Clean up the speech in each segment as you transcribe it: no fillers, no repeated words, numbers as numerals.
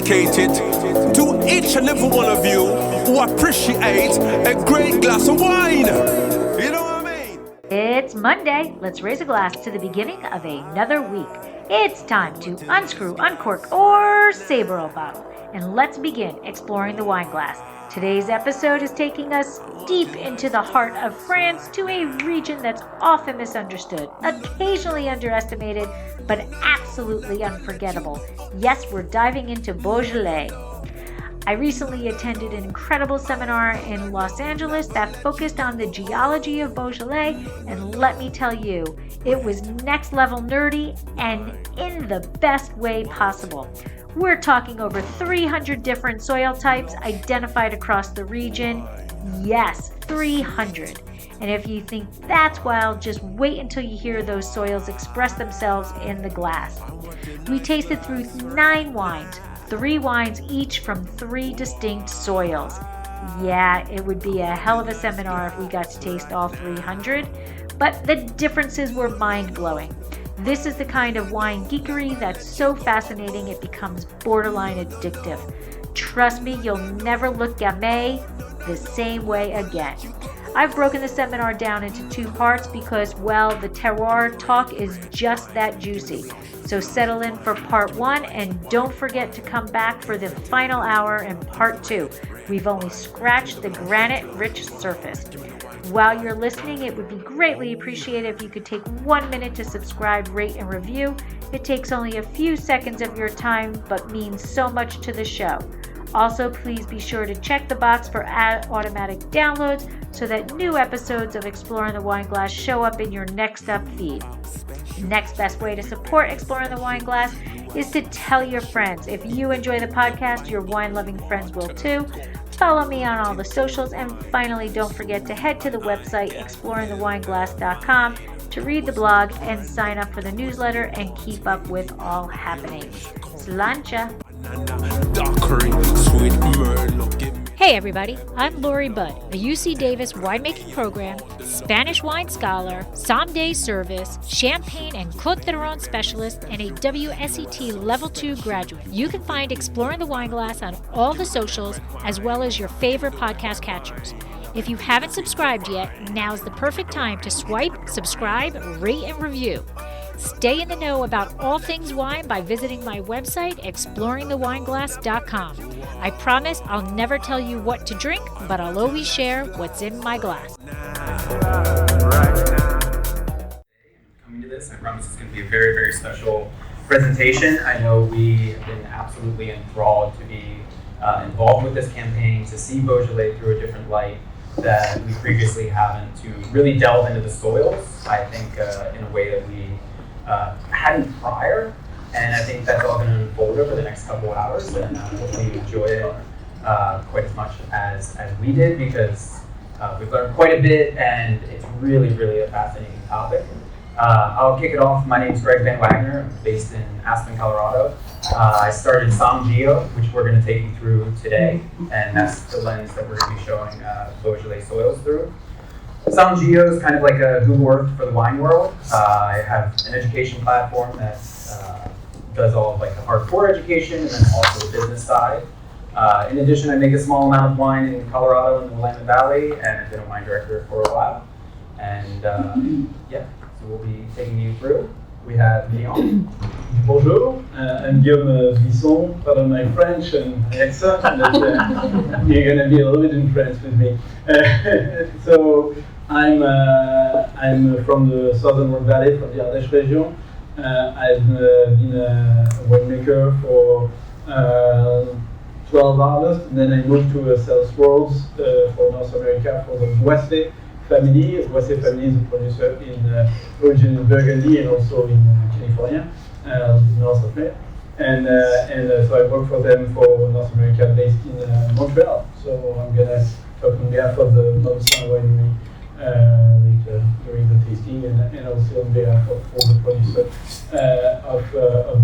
dedicated to each and every one of you who appreciate a great glass of wine. You know what I mean? It's Monday. Let's raise a glass to the beginning of another week. It's time to unscrew, uncork, or saber a bottle. And let's begin exploring the wine glass. Today's episode is taking us deep into the heart of France to a region that's often misunderstood, occasionally underestimated, but absolutely unforgettable. Yes, we're diving into Beaujolais. I recently attended an incredible seminar in Los Angeles that focused on the geology of Beaujolais, and let me tell you, it was next level nerdy and in the best way possible. We're talking over 300 different soil types identified across the region. Yes, 300. And if you think that's wild, just wait until you hear those soils express themselves in the glass. We tasted through 9 wines, 3 wines each from 3 distinct soils. Yeah, it would be a hell of a seminar if we got to taste all 300, but the differences were mind-blowing. This is the kind of wine geekery that's so fascinating it becomes borderline addictive. Trust me, you'll never look Gamay the same way again. I've broken the seminar down into 2 parts because, well, the terroir talk is just that juicy. So settle in for part 1 and don't forget to come back for the final hour in part 2. We've only scratched the granite-rich surface. While you're listening, it would be greatly appreciated if you could take 1 minute to subscribe, rate, and review. It takes only a few seconds of your time, but means so much to the show. Also, please be sure to check the box for automatic downloads so that new episodes of Exploring the Wine Glass show up in your next up feed. The next best way to support Exploring the Wine Glass is to tell your friends. If you enjoy the podcast, your wine-loving friends will too. Follow me on all the socials, and finally, don't forget to head to the website exploringthewineglass.com to read the blog and sign up for the newsletter and keep up with all happenings. Slancha! Hey everybody, I'm Lori Budd, a UC Davis winemaking program, Spanish wine scholar, sommelier service, champagne and Côte d'Aron specialist, and a WSET Level 2 graduate. You can find Exploring the Wine Glass on all the socials as well as your favorite podcast catchers. If you haven't subscribed yet, now's the perfect time to swipe, subscribe, rate, and review. Stay in the know about all things wine by visiting my website, exploringthewineglass.com. I promise I'll never tell you what to drink, but I'll always share what's in my glass. Coming to this, I promise it's going to be a very, very special presentation. I know we have been absolutely enthralled to be involved with this campaign, to see Beaujolais through a different light that we previously haven't, to really delve into the soils, I think, in a way that we hadn't prior, and I think that's all going to unfold over the next couple of hours, and hopefully you enjoy it quite as much as we did, because we've learned quite a bit, and it's really, really a fascinating topic. I'll kick it off. My name is Greg Van Wagner. I'm based in Aspen, Colorado. I started SomGeo, which we're going to take you through today, and that's the lens that we're going to be showing Beaujolais soils through. SomGeo is kind of like a Google Earth for the wine world. I have an education platform that does all of like the hardcore education and then also the business side. In addition, I make a small amount of wine in Colorado in the Willamette Valley, and I've been a wine director for a while. And yeah, so we'll be taking you through. We have Guillaume. Bonjour, I'm Guillaume Bisson. Pardon my French and my accent, but you're going to be a little bit in French with me. So I'm from the Southern Rhone Valley, from the Ardèche region. I've been a winemaker for 12 hours, and then I moved to sales roles for North America for the Boisset family. Boisset family is a producer in origin in Burgundy and also in California, north of me. And so I work for them for North America, based in Montreal. So I'm gonna talk on behalf of the Montreal winery later during the tasting, and also on behalf of all the producers of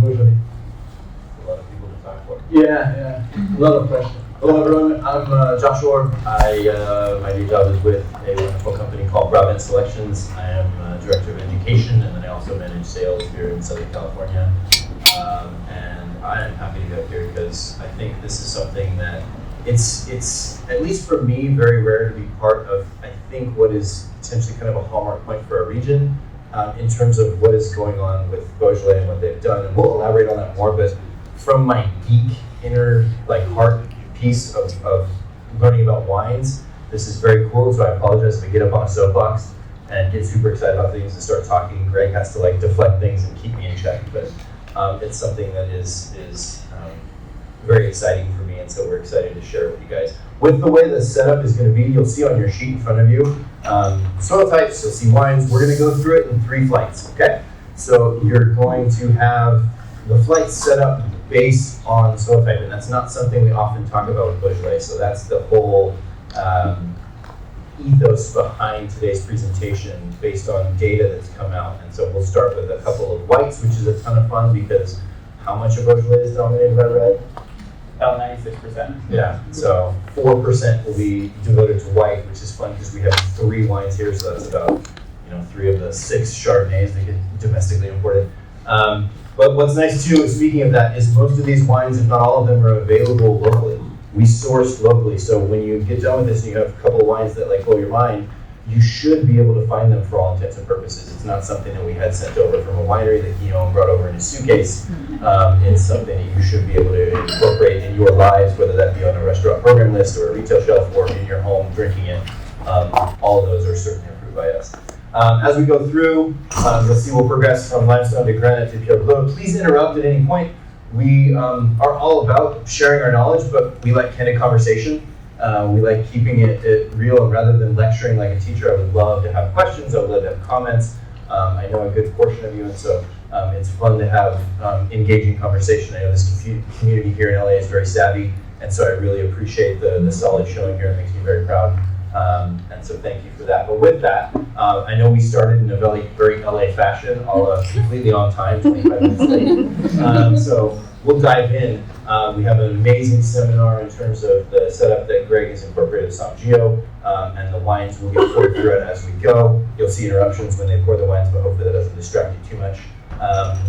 Beaujolais. A lot of people to talk for. Yeah, a lot of pressure. Hello everyone, I'm Josh Orr. My new job is with a wonderful company called Brabant Selections. I am Director of Education, and then I also manage sales here in Southern California. And I am happy to be up here because I think this is something that it's at least for me, very rare to be part of, I think, what is potentially kind of a hallmark point for our region in terms of what is going on with Beaujolais and what they've done. And we'll elaborate on that more, but from my geek inner heart piece of learning about wines, this is very cool. So I apologize if I get up on a soapbox and get super excited about things and start talking. Greg has to deflect things and keep me in check, but it's something that is very exciting for me, and so we're excited to share it with you guys. With the way the setup is going to be, you'll see on your sheet in front of you soil types, you'll see wines. We're going to go through it in 3 flights, okay? So you're going to have the flights set up based on soil type, and that's not something we often talk about with Beaujolais, so that's the whole ethos behind today's presentation based on data that's come out. And so we'll start with a couple of whites, which is a ton of fun because how much of Beaujolais is dominated by red? About 96%. Yeah, so 4% will be devoted to white, which is fun because we have 3 wines here, so that's about 3 of the 6 Chardonnays that get domestically imported. But what's nice too, speaking of that, is most of these wines, if not all of them, are available locally. We source locally, so when you get done with this and you have a couple of wines that blow your mind, you should be able to find them for all intents and purposes. It's not something that we had sent over from a winery that Guillaume brought over in his suitcase. It's something that you should be able to incorporate in your lives, whether that be on a restaurant program list or a retail shelf or in your home drinking it. All of those are certainly approved by us. As we go through, you'll see we'll progress from limestone to granite to pure blue. Please interrupt at any point. We are all about sharing our knowledge, but we like candid conversation. We like keeping it real, and rather than lecturing like a teacher, I would love to have questions. I would love to have comments. I know a good portion of you, and so it's fun to have engaging conversation. I know this community here in LA is very savvy, and so I really appreciate the solid showing here. It makes me very proud. And so thank you for that. But with that, I know we started in a very LA fashion, all completely on time, 25 minutes late. So we'll dive in. We have an amazing seminar in terms of the setup that Greg has incorporated with Geo, and the wines will get poured through it as we go. You'll see interruptions when they pour the wines, but hopefully that doesn't distract you too much.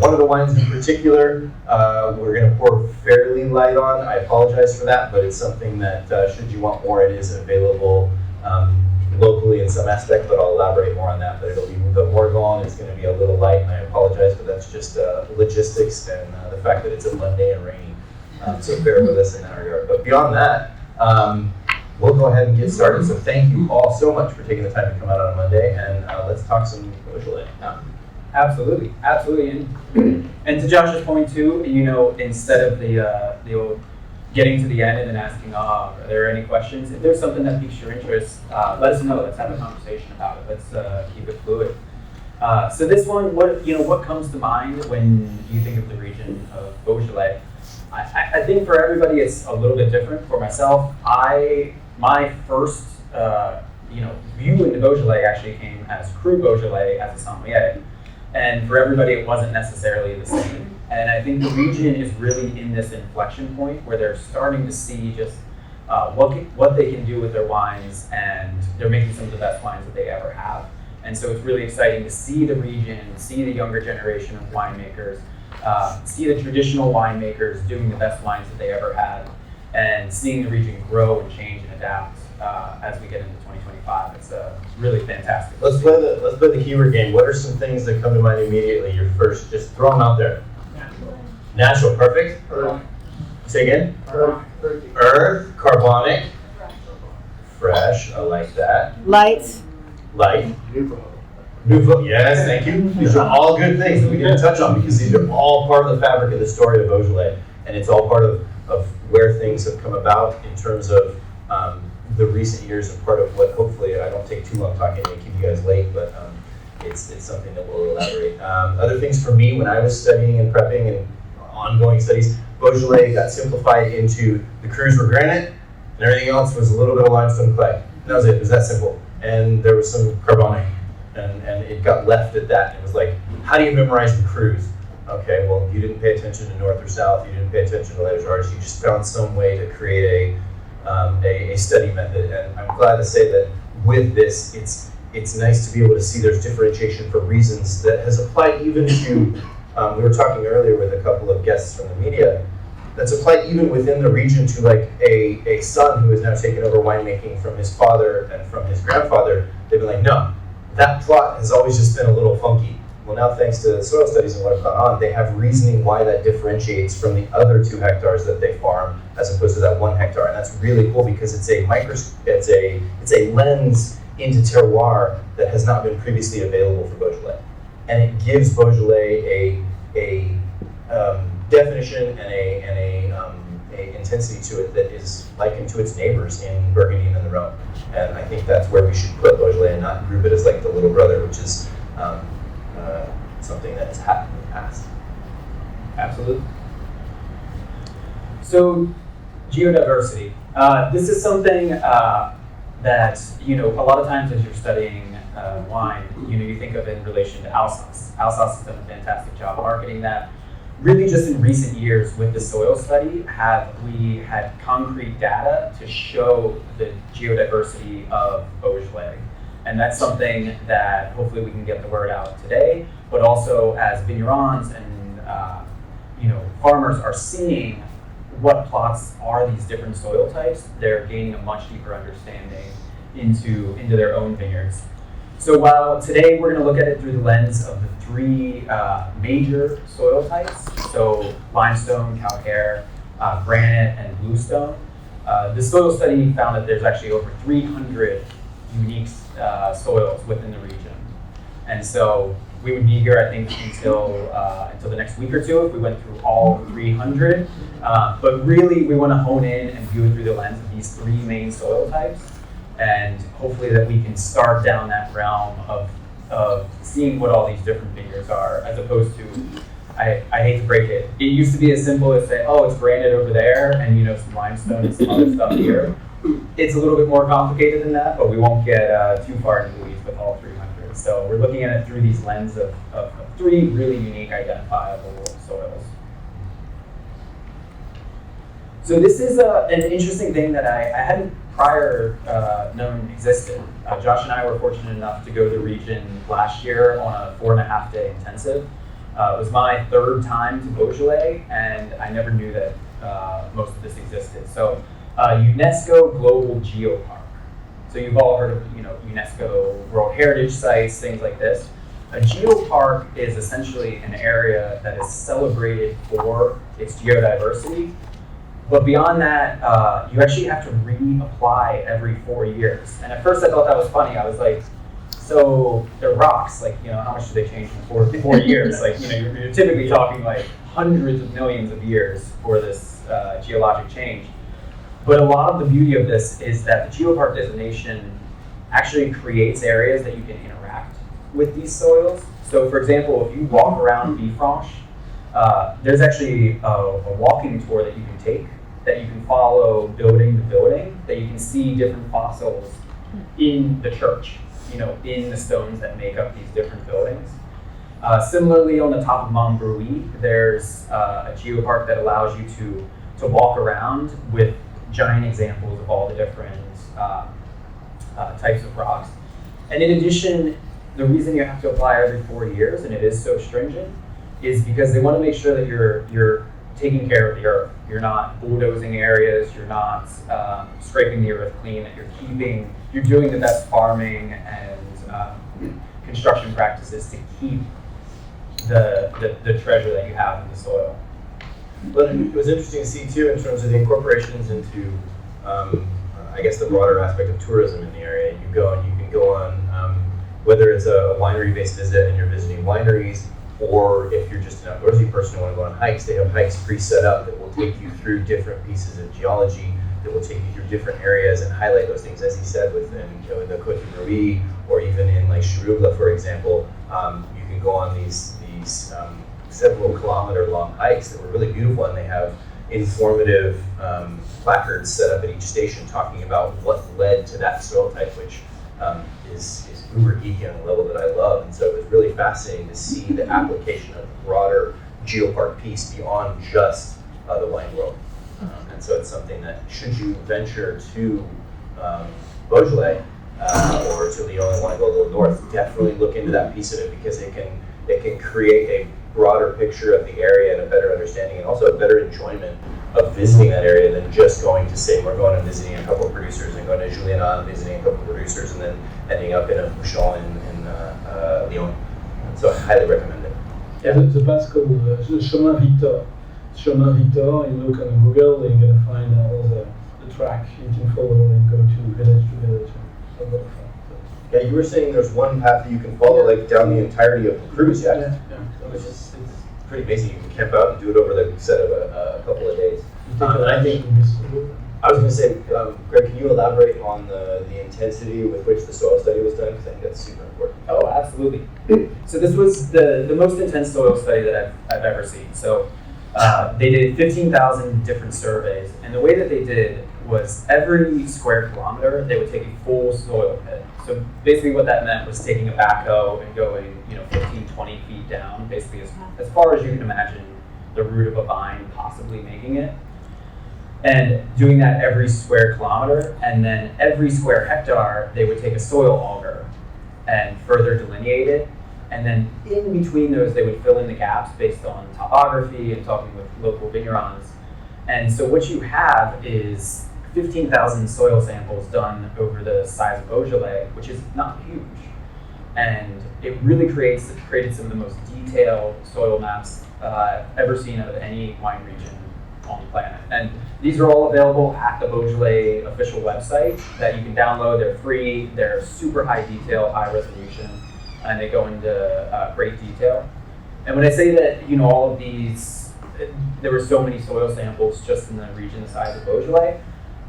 One of the wines in particular, we're going to pour fairly light on. I apologize for that, but it's something that, should you want more, it is available locally in some aspect, but I'll elaborate more on that. But it'll be the Morgon. It's going to be a little light, and I apologize, but that's just logistics and the fact that it's a Monday and rainy. So bear with us in that regard. But beyond that, we'll go ahead and get started. So thank you all so much for taking the time to come out on a Monday, and let's talk some Beaujolais. Absolutely. And to Josh's point too, instead of the old getting to the end and then asking, are there any questions? If there's something that piques your interest, let us know. Let's have a conversation about it. Let's keep it fluid. So this one, what comes to mind when you think of the region of Beaujolais? I think for everybody it's a little bit different. For myself, my first view into Beaujolais actually came as Cru Beaujolais as a sommelier. And for everybody, it wasn't necessarily the same. And I think the region is really in this inflection point where they're starting to see just what they can do with their wines, and they're making some of the best wines that they ever have. And so it's really exciting to see the region, see the younger generation of winemakers, see the traditional winemakers doing the best wines that they ever had, and seeing the region grow and change and adapt as we get into 2025. It's really fantastic. Let's play the keyword game. What are some things that come to mind immediately? Your first, just throw them out there. Natural, perfect. Earth. Say again. Earth, carbonic, fresh. I like that. Light. Nouveau. Yes, thank you. These are all good things that we didn't touch on because these are all part of the fabric of the story of Beaujolais, and it's all part of where things have come about in terms of the recent years, and part of what hopefully I don't take too long talking to keep you guys late, but it's something that we'll elaborate. Other things for me when I was studying and prepping and ongoing studies, Beaujolais got simplified into the crus were granite, and everything else was a little bit of limestone clay. That was it. It was that simple. And there was some carbonic, and it got left at that. It was like, how do you memorize the crus? Okay, well, you didn't pay attention to north or south. You didn't pay attention to letters or artists. You just found some way to create a study method. And I'm glad to say that with this, it's nice to be able to see there's differentiation for reasons that has applied even to we were talking earlier with a couple of guests from the media, that's applied even within the region to like a son who has now taken over winemaking from his father and from his grandfather. They've been like, no, that plot has always just been a little funky. Well, now thanks to soil studies and what have gone on, they have reasoning why that differentiates from the other 2 hectares that they farm as opposed to that 1 hectare. And that's really cool because it's a lens into terroir that has not been previously available for Beaujolais. And it gives Beaujolais a definition and a intensity to it that is likened to its neighbors in Burgundy and in the Rhone. And I think that's where we should put Beaujolais and not group it as like the little brother, which is something that has happened in the past. Absolutely. So, geodiversity. This is something that, a lot of times as you're studying wine, you think of it in relation to Alsace. Alsace has done a fantastic job marketing that. Really just in recent years with the soil study, we had concrete data to show the geodiversity of Beaujolais. And that's something that hopefully we can get the word out today, but also as vignerons and farmers are seeing what plots are these different soil types, they're gaining a much deeper understanding into their own vineyards. So while today we're going to look at it through the lens of the 3 major soil types, so limestone, calcare, granite, and bluestone, the soil study found that there's actually over 300 unique soils within the region. And so we would be here, I think, until the next week or 2 if we went through all 300. But really, we want to hone in and view it through the lens of these 3 main soil types. And hopefully that we can start down that realm of seeing what all these different vineyards are, as opposed to, I hate to break it, it used to be as simple as say, oh, it's granite over there, and some limestone and some other stuff here. It's a little bit more complicated than that, but we won't get too far into the weeds with all 300. So we're looking at it through these lens of 3 really unique identifiable soils. So this is an interesting thing that I hadn't prior known existed. Josh and I were fortunate enough to go to the region last year on a 4.5-day intensive. It was my 3rd time to Beaujolais, and I never knew that most of this existed. So UNESCO Global Geopark. So you've all heard of UNESCO World Heritage Sites, things like this. A geopark is essentially an area that is celebrated for its geodiversity. But beyond that, you actually have to reapply every 4 years. And at first I thought that was funny. I was like, so they're rocks, how much do they change in 4 years? You're typically talking like hundreds of millions of years for this geologic change. But a lot of the beauty of this is that the geopark designation actually creates areas that you can interact with these soils. So for example, if you walk around Villefranche, there's actually a walking tour that you can take, that you can follow building to building, that you can see different fossils in the church, in the stones that make up these different buildings. Similarly, on the top of Mont Bruy, there's a geopark that allows you to walk around with giant examples of all the different types of rocks. And in addition, the reason you have to apply every 4 years, and it is so stringent, is because they want to make sure that you're taking care of the earth. You're not bulldozing areas, you're not scraping the earth clean, that you're doing the best farming and construction practices to keep the treasure that you have in the soil. But it was interesting to see too in terms of the incorporations into, I guess, the broader aspect of tourism in the area. You go and you can go on, whether it's a winery-based visit and you're visiting wineries, or if you're just an outdoorsy person who want to go on hikes, they have hikes pre-set up that will take you through different pieces of geology, that will take you through different areas and highlight those things, as he said, within the Côte de Bruy, or even in like Chirouble, for example. You can go on these several kilometer long hikes that were really beautiful, and they have informative placards set up at each station talking about what led to that soil type, which is uber geeky on a level that I love. And so it was really fascinating to see the application of the broader geopark piece beyond just the wine world. And so it's something that, should you venture to Beaujolais or to Lyon and want to go a little north, definitely look into that piece of it, because it can create broader picture of the area and a better understanding, and also a better enjoyment of visiting that area than just going to say we're going and visiting a couple of producers and going to Julian and visiting a couple of producers and then ending up in a Bouchon in Lyon. So I highly recommend it. Yeah, the path called Chemin Victor. Chemin Victor, you look on Google, you're going to find all the track you can follow and go to village. So a lot of fun. Yeah, you were saying there's one path that you can follow like down the entirety of the cruise, yeah? Yeah. Which is pretty amazing. You can camp out and do it over the set of a couple of days. I think I was going to say, Greg, can you elaborate on the intensity with which the soil study was done? Because I think that's super important. Oh, absolutely. So this was the most intense soil study that I've ever seen. So they did 15,000 different surveys, and the way that they did was every square kilometer they would take a full soil pit. So basically what that meant was taking a backhoe and going 15, 20 feet down, basically as far as you can imagine the root of a vine possibly making it. And doing that every square kilometer, and then every square hectare, they would take a soil auger and further delineate it. And then in between those, they would fill in the gaps based on topography and talking with local vignerons. And so what you have is 15,000 soil samples done over the size of Beaujolais, which is not huge. And it really created some of the most detailed soil maps I've ever seen out of any wine region on the planet. And these are all available at the Beaujolais official website that you can download. They're free, they're super high detail, high resolution, and they go into great detail. And when I say that, all of these, there were so many soil samples just in the region the size of Beaujolais,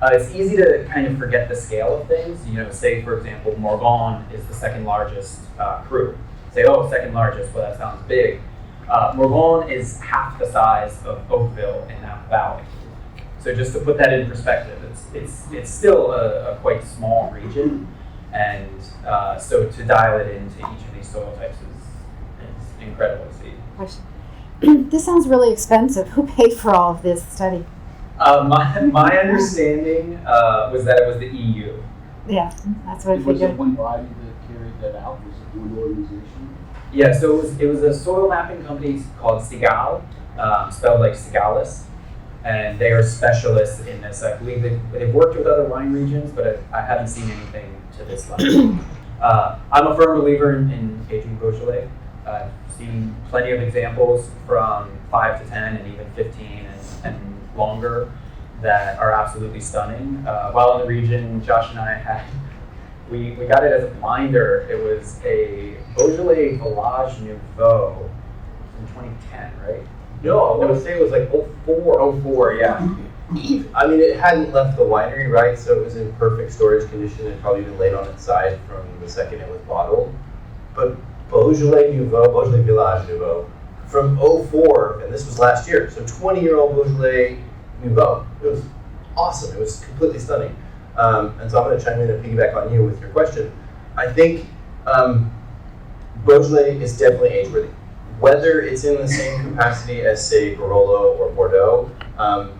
it's easy to kind of forget the scale of things. Say, for example, Morgon is the second largest cru. Say, oh, second largest, well, that sounds big. Morgon is half the size of Oakville in Napa Valley. So just to put that in perspective, it's still a quite small region, and so to dial it into each of these soil types is incredible to see. Question. This sounds really expensive. Who paid for all of this study? My understanding was that it was the EU. Yeah, that's what I Was it figured. one body that carried that out? Was it one organization? Yeah, so it was a soil mapping company called Sigal, spelled like Sigalis, and they are specialists in this. I believe they've worked with other wine regions, but I haven't seen anything to this level. I'm a firm believer in aging Beaujolais. I've seen plenty of examples from 5 to 10 and even 15 and longer that are absolutely stunning. While in the region, Josh and I we got it as a blinder. It was a Beaujolais Village Nouveau in 2010, right? No, I want to say it was like 04. 04, yeah. I mean, it hadn't left the winery, right? So it was in perfect storage condition and probably been laid on its side from the second it was bottled. But Beaujolais Nouveau, Beaujolais Village Nouveau, from 04, and this was last year, so 20-year-old Beaujolais Nouveau. It was awesome. It was completely stunning. And so I'm going to chime in and piggyback on you with your question. I think Beaujolais is definitely age-worthy. Whether it's in the same capacity as, say, Barolo or Bordeaux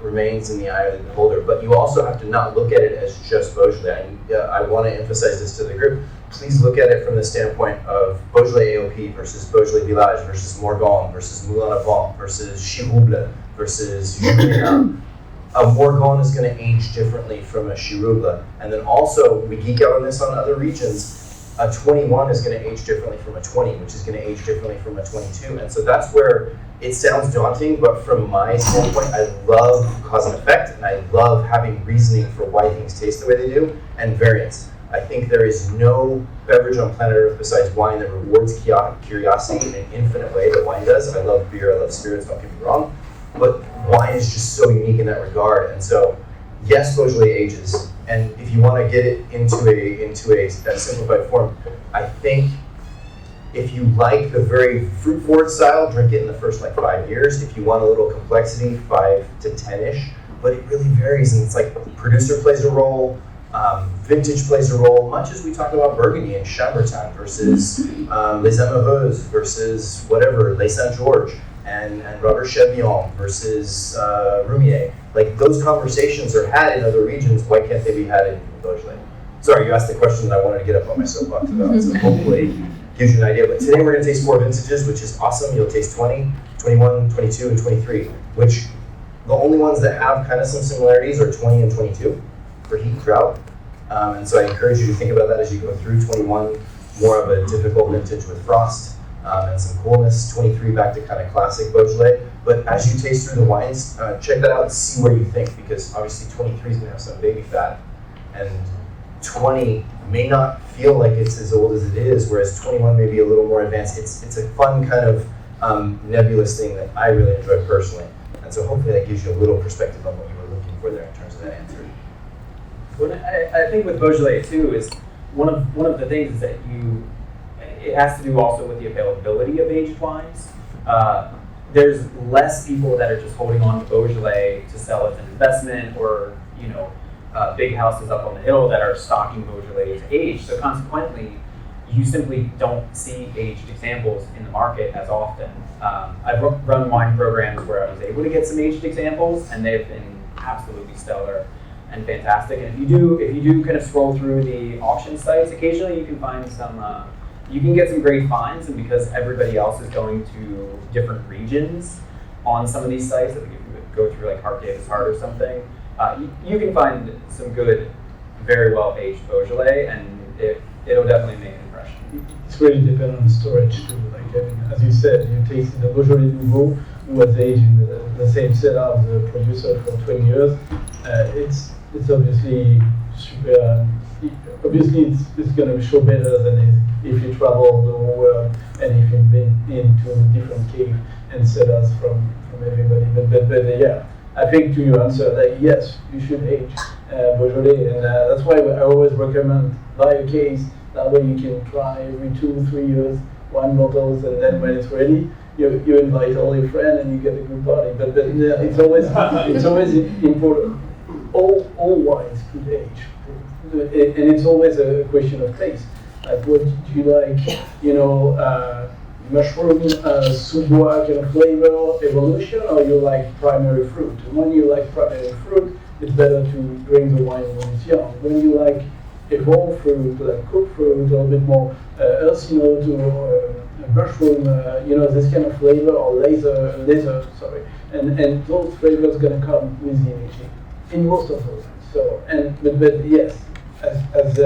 remains in the eye of the beholder, but you also have to not look at it as just Beaujolais. I want to emphasize this to the group. Please look at it from the standpoint of Beaujolais AOP versus Beaujolais Village versus Morgon versus Moulin à Vent versus Chirouble versus Julian. A Morgon is going to age differently from a Chirouble. And then also, we geek out on this on other regions, a 21 is going to age differently from a 20, which is going to age differently from a 22. And so that's where it sounds daunting, but from my standpoint, I love cause and effect, and I love having reasoning for why things taste the way they do, and variance. I think there is no beverage on planet Earth besides wine that rewards curiosity in an infinite way that wine does. I love beer, I love spirits, don't get me wrong, but wine is just so unique in that regard. And so, yes, Beaujolais ages. And if you want to get it into a simplified form, I think if you like the very fruit forward style, drink it in the first 5 years. If you want a little complexity, 5 to 10-ish. But it really varies, and it's like producer plays a role, vintage plays a role, much as we talk about Burgundy and Chambertin versus Les Amoureuses versus whatever, Les Saint-Georges and Robert Chevion versus Roumier. Like, those conversations are had in other regions. Why can't they be had in Beaujolais? Sorry, you asked the question that I wanted to get up on my soapbox about, so hopefully gives you an idea. But today we're going to taste 4 vintages, which is awesome. You'll taste 20, 21, 22, and 23, which the only ones that have kind of some similarities are 20 and 22 for heat and drought. And so I encourage you to think about that as you go through. 21, more of a difficult vintage with frost and some coolness. 23, back to kind of classic Beaujolais. But as you taste through the wines, check that out and see where you think, because obviously 23 is going to have some baby fat, and 20 may not feel like it's as old as it is, whereas 21 may be a little more advanced. It's a fun kind of nebulous thing that I really enjoy personally. And so hopefully that gives you a little perspective on what you were looking for there in terms of that answer. What I think with Beaujolais too is one of the things is that it has to do also with the availability of aged wines. There's less people that are just holding on to Beaujolais to sell as an investment, or big houses up on the hill that are stocking Beaujolais to age. So consequently, you simply don't see aged examples in the market as often. I've run wine programs where I was able to get some aged examples, and they've been absolutely stellar and fantastic. And if you do kind of scroll through the auction sites, occasionally you can find you can get some great finds, and because everybody else is going to different regions on some of these sites, that if you go through like Hart Davis Hart or something, you can find some good, very well aged Beaujolais, and it'll definitely make an impression. It's really dependent on the storage too. Like, I mean, as you said, you tasted the Beaujolais Nouveau, who was aged in the same cellar as the producer for 20 years. It's obviously super. Obviously, it's going to show better than if you travel the whole world and if you've been into different cave and cellars from everybody. But yeah, I think to your answer, like, yes, you should age Beaujolais, and that's why I always recommend buy a case. That way you can try every 2-3 years wine bottles, and then when it's ready, you invite all your friends and you get a good party. But it's always important. All wines could age, and it's always a question of taste. Like, what do you like? Mushroom, sous-bois kind of flavor evolution, or you like primary fruit? And when you like primary fruit, it's better to drink the wine when it's young. When you like evolved fruit, like cooked fruit, a little bit more earthy note, or mushroom, this kind of flavor, or laser, sorry. And those flavors gonna come with the aging in most of those. So, but yes, as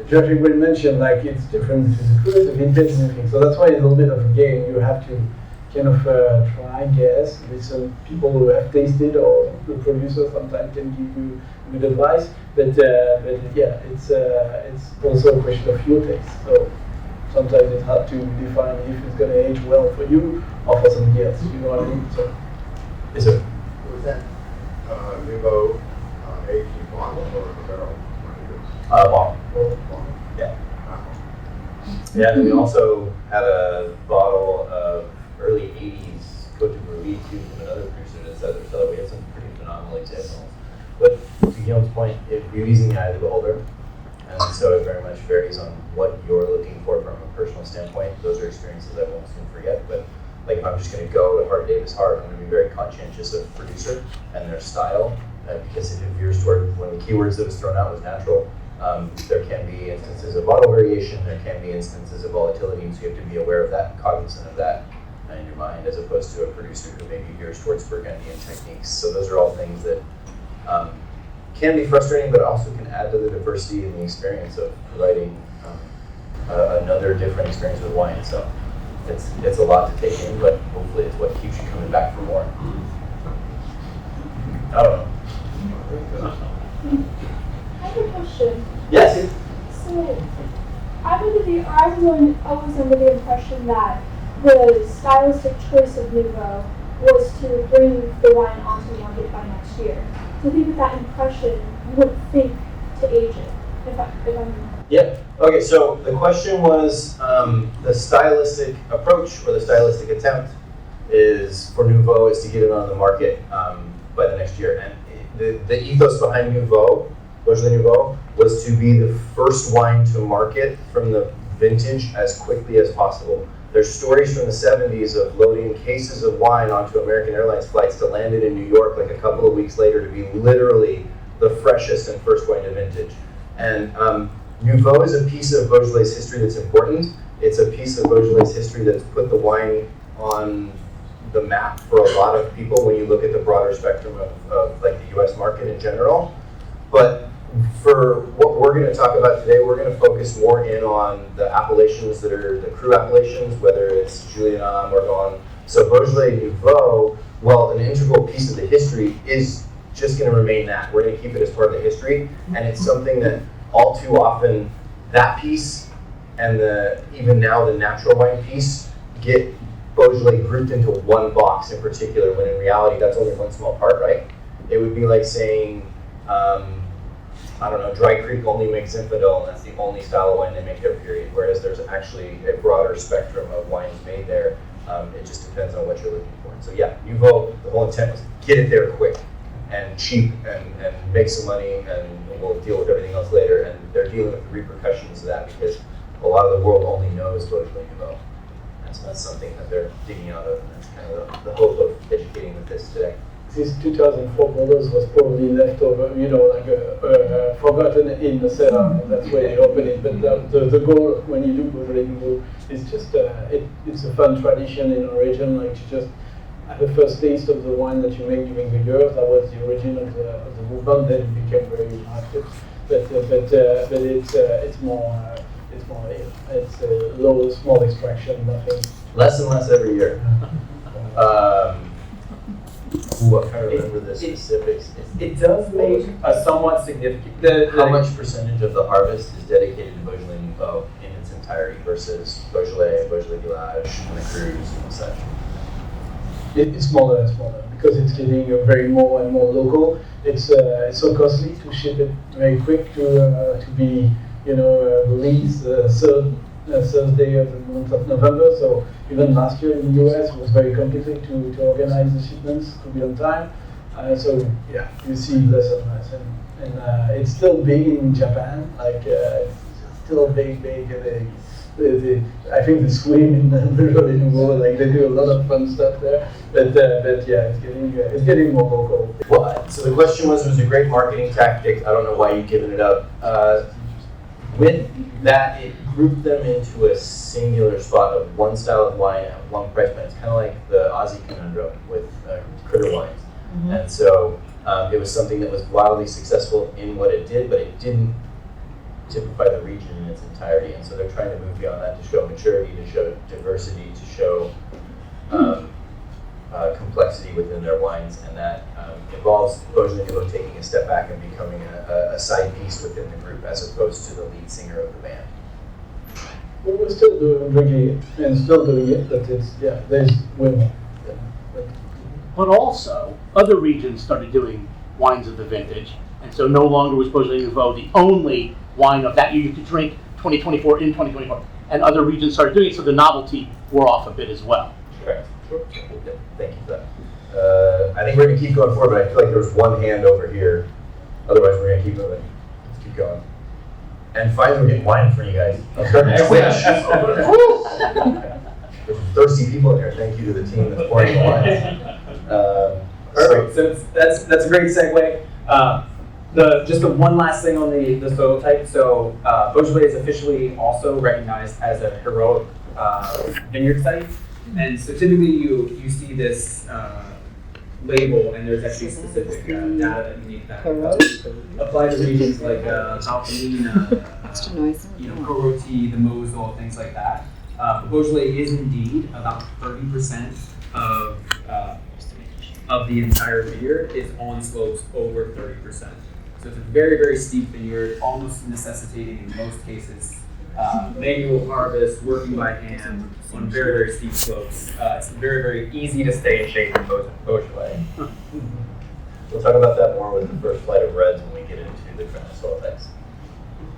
George will mention, like, it's different between the fruit, the vintage, and everything. So that's why it's a little bit of a game. You have to kind of try, guess, with some people who have tasted, or the producer sometimes can give you good advice. But yeah, it's also a question of your taste. So sometimes it's hard to define if it's going to age well for you or for somebody else. You know what I mean? So, yes, sir. Was that Nouveau aged in bottle or in barrel? Bottle. Yeah. Yeah, and we also had a bottle of early 80s Côte de Brouilly too from another producer that said there. So we have some pretty phenomenal examples. But to Guillaume's point, beauty's in the eye of the beholder. And so it very much varies on what you're looking for from a personal standpoint. Those are experiences I won't soon forget. But like, if I'm just going to go to Hart Davis Hart, I'm going to be very conscientious of producer and their style, because if it veers toward one of the keywords that was thrown out was natural. There can be instances of bottle variation, there can be instances of volatility, so you have to be aware of that and cognizant of that in your mind, as opposed to a producer who maybe veers towards Burgundian techniques. So those are all things that can be frustrating, but also can add to the diversity and the experience of providing another different experience with wine. So it's a lot to take in, but hopefully it's what keeps you coming back for more. I don't know. I have a question. Yes. So, I was always under the impression that the stylistic choice of Nouveau was to bring the wine onto the market by next year. So I think with that impression, you would think to age it, if I'm... Yep. Okay, so the question was the stylistic approach or the stylistic attempt is for Nouveau is to get it on the market by the next year. And the ethos behind Nouveau, Beaujolais Nouveau, was to be the first wine to market from the vintage as quickly as possible. There's stories from the 70s of loading cases of wine onto American Airlines flights to land it in New York like a couple of weeks later to be literally the freshest and first wine to vintage. And Nouveau is a piece of Beaujolais history that's important, It's a piece of Beaujolais history that's put the wine on the map for a lot of people when you look at the broader spectrum of like the US market in general. But for what we're going to talk about today, we're going to focus more in on the appellations that are the cru appellations, whether it's Juliana, Morgon. So Beaujolais Nouveau, well, an integral piece of the history is just going to remain that. We're going to keep it as part of the history, and it's something that all too often that piece and even now the natural wine piece get Beaujolais grouped into one box in particular, when in reality that's only one small part, right? It would be like saying, I don't know, Dry Creek only makes Zinfandel, and that's the only style of wine they make there, period. Whereas there's actually a broader spectrum of wines made there. It just depends on what you're looking for. So yeah, Nouveau, the whole intent was get it there quick and cheap and make some money, and we'll deal with everything else later. And they're dealing with the repercussions of that because a lot of the world only knows Beaujolais Nouveau. And so that's something that they're digging out of, and that's kind of the hope of educating with this today. This 2004 models was probably left over, forgotten in the cellar. That's where they open it. But the goal when you do Beaujolais Nouveau is just it's a fun tradition in our region, like to just have a first taste of the wine that you make during the year. That was the origin of the movement. Then it became very active. But it's low, small extraction, nothing. Less and less every year. I can't remember the specifics. It does make a somewhat significant. How much percentage of the harvest is dedicated to Beaujolais Nouveau in its entirety versus Beaujolais, Beaujolais Village, and the crus and such? It's smaller and smaller because it's getting very more and more local. It's so costly to ship it very quick to be released Thursday of the month of November. So even last year in the US it was very complicated to organize the shipments to be on time. So yeah, you see less and less, and it's still big in Japan. Like it's still big. I think the swim in the Beaujolais Nouveau, like they do a lot of fun stuff there. But yeah, it's getting more local. Well, so the question was, it was a great marketing tactic. I don't know why you've given it up. With that, it grouped them into a singular spot of one style of wine at one price point. It's kind of like the Aussie conundrum with critter wines. Mm-hmm. And so it was something that was wildly successful in what it did, but it didn't typify the region in its entirety. And so they're trying to move beyond that to show maturity, to show diversity, to show complexity within their wines. And that involves Beaujolais Nouveau taking a step back and becoming a side piece within the group as opposed to the lead singer of the band. Well, we're still drinking it and still doing it, but there's way more. But also, other regions started doing wines of the vintage, and so no longer was Beaujolais Nouveau the only wine of that year you could drink 2024 in 2024. And other regions started doing it, so the novelty wore off a bit as well. Correct. Sure. Thank you for that. I think we're going to keep going forward, but I feel like there's one hand over here. Otherwise, we're going to keep moving. Let's keep going. And finally, we're getting wine in front of you guys. I'll start to switch. There's some thirsty people in here. Thank you to the team that's pouring the wine. Perfect. So that's a great segue. Just the one last thing on the soil type. So Beaujolais is officially also recognized as a heroic vineyard site, and so typically you see this label, and there's actually specific data that you need that apply to regions like Valpellina, Coroti, the Mosel, things like that. Beaujolais is indeed about 30% of the entire vineyard is on slopes over 30%. So it's a very, very steep vineyard, almost necessitating in most cases manual harvest, working by hand on very, very steep slopes. It's very, very easy to stay in shape in Beaujolais. We'll talk about that more with the first flight of reds when we get into the different soil types.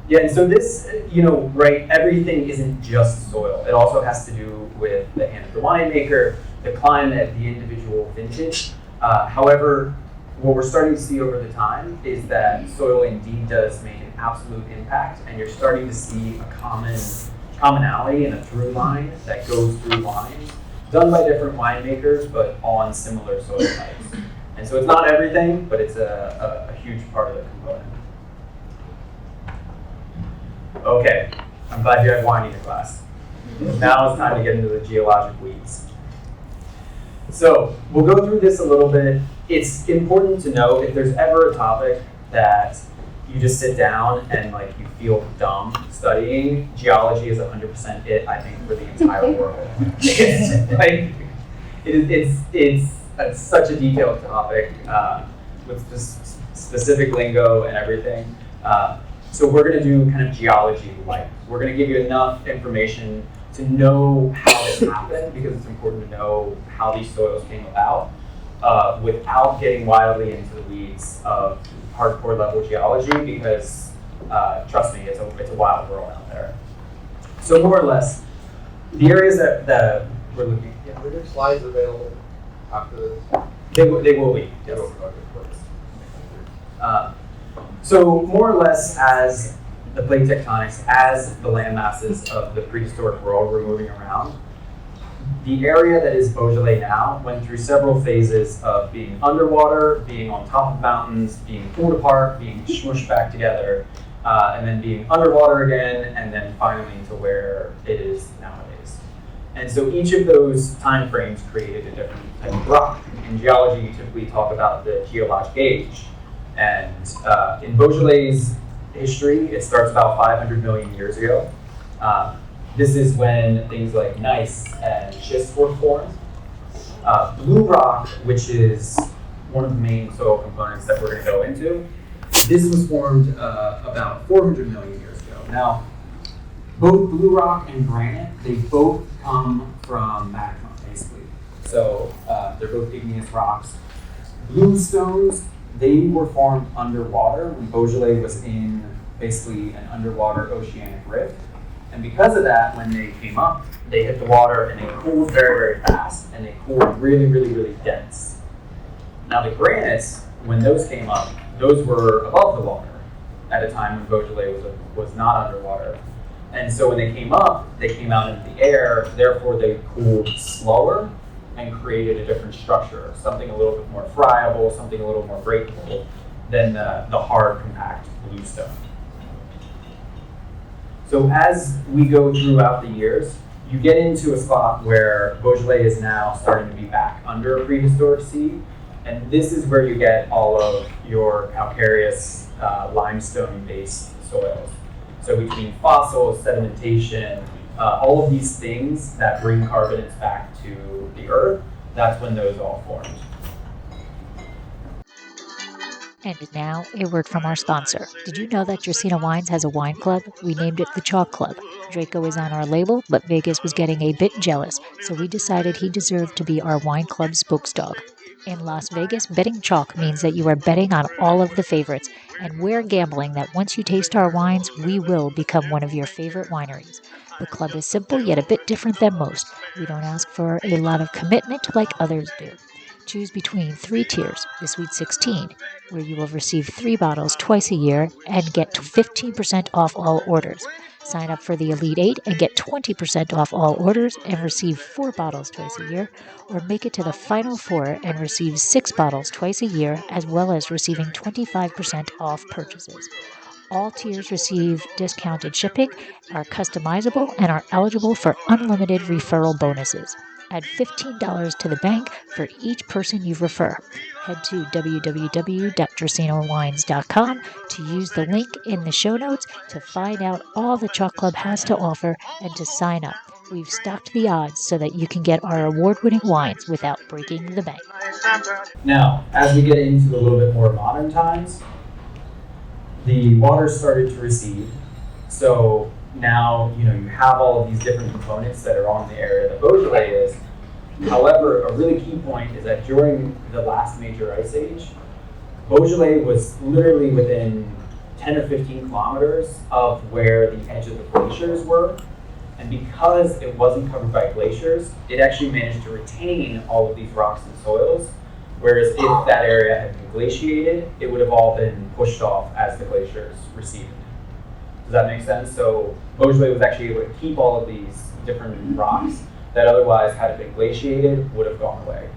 Yeah, and so this, right, everything isn't just soil. It also has to do with the hand of the winemaker, the climate, the individual vintage. However, what we're starting to see over the time is that soil indeed does make an absolute impact, and you're starting to see a commonality and a through line that goes through wines, done by different winemakers, but on similar soil types. And so it's not everything, but it's a huge part of the component. Okay, I'm glad you had wine in your class. Now it's time to get into the geologic weeds. So we'll go through this a little bit. It's important to know if there's ever a topic that you just sit down and like you feel dumb studying, geology is 100% it, I think, for the entire world. It's such a detailed topic with just specific lingo and everything. So we're going to do kind of geology light. We're going to give you enough information to know how this happened, because it's important to know how these soils came about, without getting wildly into the weeds of hardcore level geology, because trust me, it's a wild world out there. So more or less, the areas that we're looking at. Are there slides available after this? They will be. Yes. So more or less, as the plate tectonics, as the land masses of the prehistoric world were moving around, the area that is Beaujolais now went through several phases of being underwater, being on top of mountains, being pulled apart, being smushed back together, and then being underwater again, and then finally to where it is nowadays. And so each of those time frames created a different type of rock. In geology, you typically talk about the geologic age. And in Beaujolais' history, it starts about 500 million years ago. This is when things like gneiss and schist were formed. Blue rock, which is one of the main soil components that we're going to go into, this was formed about 400 million years ago. Now, both blue rock and granite, they both come from magma, basically. So they're both igneous rocks. Blue stones, they were formed underwater when Beaujolais was in basically an underwater oceanic rift. And because of that, when they came up, they hit the water and they cooled very, very fast, and they cooled really, really, really dense. Now the granites, when those came up, those were above the water at a time when Beaujolais was not underwater. And so when they came up, they came out into the air, therefore they cooled slower and created a different structure, something a little bit more friable, something a little more breakable than the hard, compact blue stone. So as we go throughout the years, you get into a spot where Beaujolais is now starting to be back under a prehistoric sea, and this is where you get all of your calcareous limestone-based soils. So between fossils, sedimentation, all of these things that bring carbonates back to the earth, that's when those all formed. And now, a word from our sponsor. Did you know that Dracaena Wines has a wine club? We named it the Chalk Club. Draco is on our label, but Vegas was getting a bit jealous, so we decided he deserved to be our wine club spokesdog. In Las Vegas, betting chalk means that you are betting on all of the favorites, and we're gambling that once you taste our wines, we will become one of your favorite wineries. The club is simple, yet a bit different than most. We don't ask for a lot of commitment like others do. Choose between 3 tiers, the Sweet 16, where you will receive 3 bottles twice a year and get 15% off all orders. Sign up for the Elite 8 and get 20% off all orders and receive 4 bottles twice a year, or make it to the Final 4 and receive 6 bottles twice a year, as well as receiving 25% off purchases. All tiers receive discounted shipping, are customizable, and are eligible for unlimited referral bonuses. Add $15 to the bank for each person you refer. Head to www.dracaenawines.com to use the link in the show notes to find out all the Chalk Club has to offer and to sign up. We've stocked the odds so that you can get our award-winning wines without breaking the bank. Now, as we get into a little bit more modern times, the water started to recede. So now, you have all of these different components that are on the area that Beaujolais is. However, a really key point is that during the last major ice age, Beaujolais was literally within 10 or 15 kilometers of where the edge of the glaciers were. And because it wasn't covered by glaciers, it actually managed to retain all of these rocks and soils. Whereas if that area had been glaciated, it would have all been pushed off as the glaciers receded. Does that make sense? So Beaujolais was actually able to keep all of these different rocks that otherwise, had it been glaciated, would have gone away.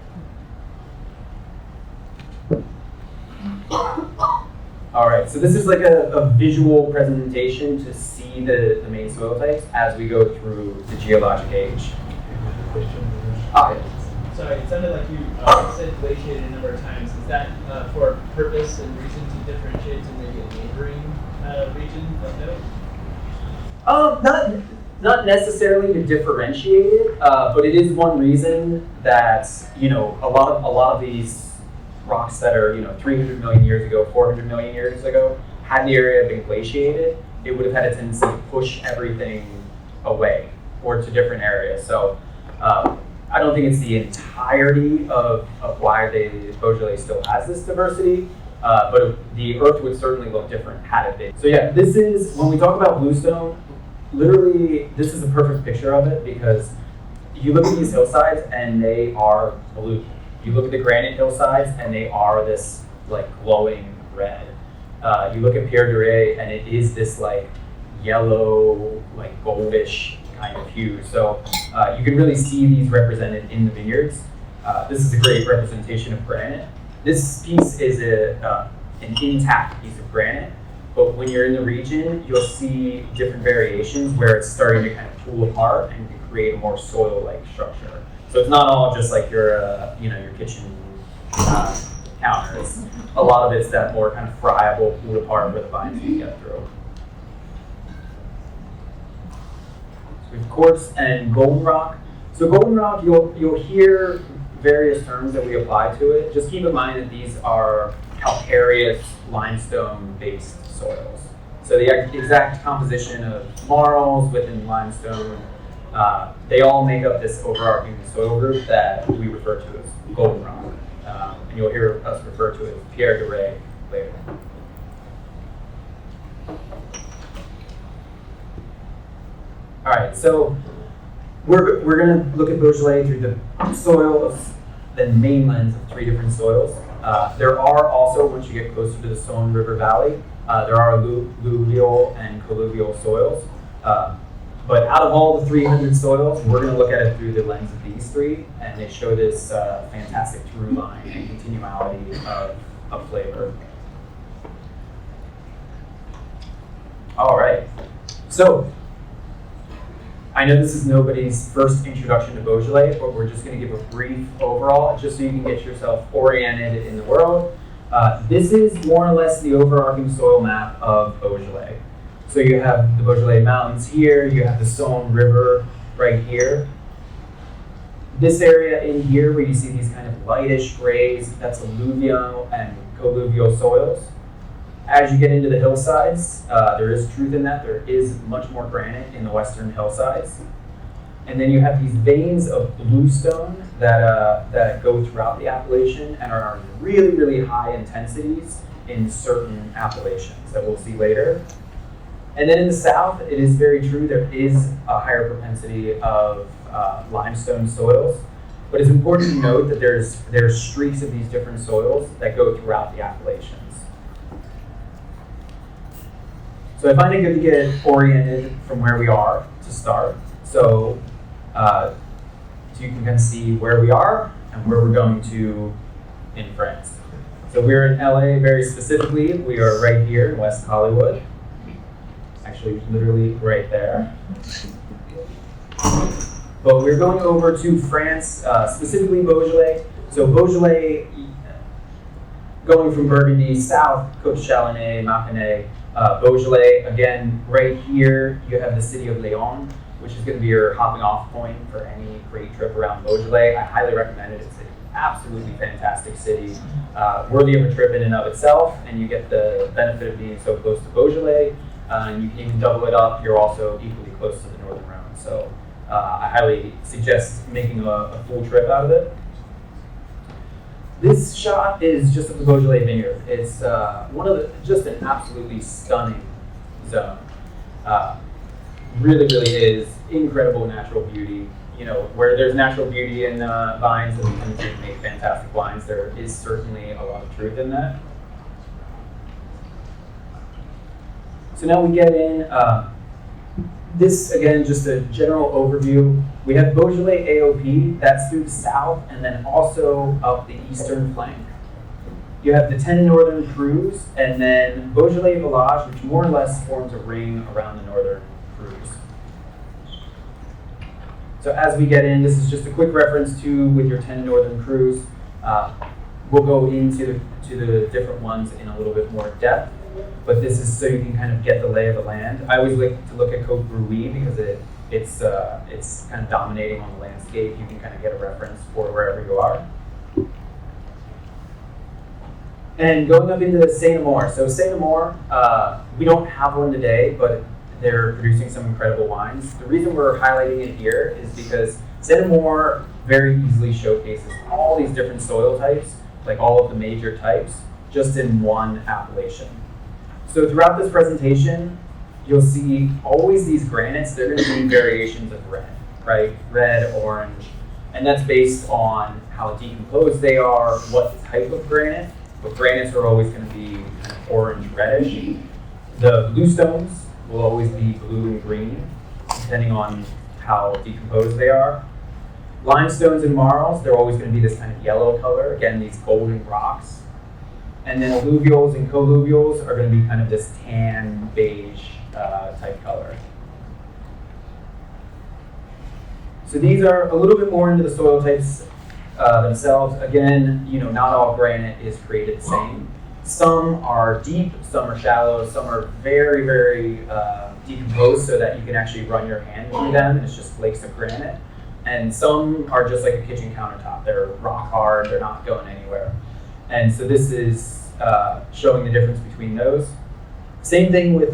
All right, so this is like a visual presentation to see the main soil types as we go through the geologic age. Okay. Sorry, it sounded like you said glaciated a number of times. Is that for a purpose and reason to differentiate to maybe a neighboring region of note? Not necessarily to differentiate it, but it is one reason that a lot of these rocks that are 300 million years ago, 400 million years ago, had the area been glaciated, it would have had a tendency to push everything away or to different areas. So I don't think it's the entirety of why the Beaujolais still has this diversity, but the Earth would certainly look different had it been. So yeah, this is, when we talk about bluestone, literally this is a perfect picture of it, because you look at these hillsides and they are blue. You look at the granite hillsides and they are this like glowing red. You look at Pierre Duret and it is this like yellow, like goldish kind of hue. So you can really see these represented in the vineyards. This is a great representation of granite. This piece is an intact piece of granite, but when you're in the region, you'll see different variations where it's starting to kind of pull apart and can create a more soil-like structure. So it's not all just like your kitchen counter. A lot of it's that more kind of friable, pulled apart where the vines can get through. So we have quartz and golden rock. So golden rock, you'll hear various terms that we apply to it. Just keep in mind that these are calcareous limestone-based soils. So the exact composition of marls within limestone, they all make up this overarching soil group that we refer to as golden rock. And you'll hear us refer to it as Pierre Duret later. All right, so we're going to look at Beaujolais through the soils, the main lens of 3 different soils. There are also, once you get closer to the Saône River Valley, there are alluvial and colluvial soils. But out of all the 300 soils, we're going to look at it through the lens of these 3, and they show this fantastic through line and continuality of flavor. All right, so I know this is nobody's first introduction to Beaujolais, but we're just going to give a brief overall, just so you can get yourself oriented in the world. This is more or less the overarching soil map of Beaujolais. So you have the Beaujolais Mountains here, you have the Saône River right here. This area in here where you see these kind of lightish grays, that's alluvial and colluvial soils. As you get into the hillsides, there is truth in that. There is much more granite in the western hillsides. And then you have these veins of bluestone that go throughout the appellation and are really, really high intensities in certain appellations that we'll see later. And then in the south, it is very true, there is a higher propensity of limestone soils. But it's important to note that there's streaks of these different soils that go throughout the appellations. So I find it good to get oriented from where we are to start. So you can kind of see where we are and where we're going to in France. So we're in LA very specifically. We are right here in West Hollywood. Actually, literally right there. But we're going over to France, specifically Beaujolais. So Beaujolais, going from Burgundy south, Côte Chalonnais, Mâconnais, Beaujolais, again, right here, you have the city of Léon, which is going to be your hopping off point for any great trip around Beaujolais. I highly recommend it. It's an absolutely fantastic city, worthy of a trip in and of itself, and you get the benefit of being so close to Beaujolais. And you can even double it up. You're also equally close to the Northern Rhone. So I highly suggest making a full trip out of it. This shot is just of the Beaujolais vineyard. It's just an absolutely stunning zone. Really, really is incredible natural beauty. Where there's natural beauty in vines and tend to make fantastic wines, there is certainly a lot of truth in that. So now we get in, this again, just a general overview. We have Beaujolais AOP, that's through the south, and then also up the eastern flank. You have the 10 northern crus, and then Beaujolais Village, which more or less forms a ring around the northern crus. So as we get in, this is just a quick reference to with your 10 northern crus. We'll go into the different ones in a little bit more depth, but this is so you can kind of get the lay of the land. I always like to look at Côte Bruy because it's kind of dominating on the landscape. You can kind of get a reference for wherever you are. And going up into Saint Amour. So Saint Amour, we don't have one today, but they're producing some incredible wines. The reason we're highlighting it here is because Saint Amour very easily showcases all these different soil types, like all of the major types, just in one appellation. So throughout this presentation, you'll see always these granites. They're going to be variations of red, right? Red, orange, and that's based on how decomposed they are, what type of granite. But granites are always going to be kind of orange reddish. The bluestones will always be blue and green, depending on how decomposed they are. Limestones and marls, they're always going to be this kind of yellow color. Again, these golden rocks. And then alluvials and colluvials are going to be kind of this tan, beige type color. So these are a little bit more into the soil types themselves. Again, not all granite is created the same. Some are deep, some are shallow, some are very, very decomposed so that you can actually run your hand through them. It's just flakes of granite. And some are just like a kitchen countertop. They're rock hard, they're not going anywhere. And so this is showing the difference between those. Same thing with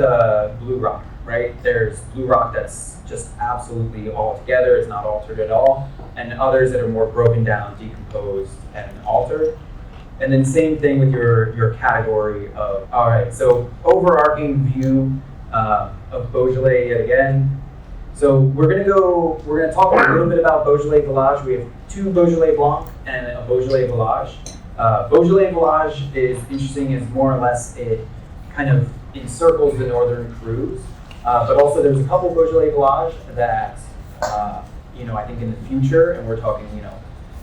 blue rock, right? There's blue rock that's just absolutely all together, it's not altered at all, and others that are more broken down, decomposed, and altered. And then same thing with your category of, all right, so overarching view of Beaujolais yet again. So we're gonna talk a little bit about Beaujolais Village. We have two Beaujolais Blanc and a Beaujolais Village. Beaujolais Village is interesting as more or less it kind of encircles the northern crus, but also there's a couple Beaujolais Village that I think in the future, and we're talking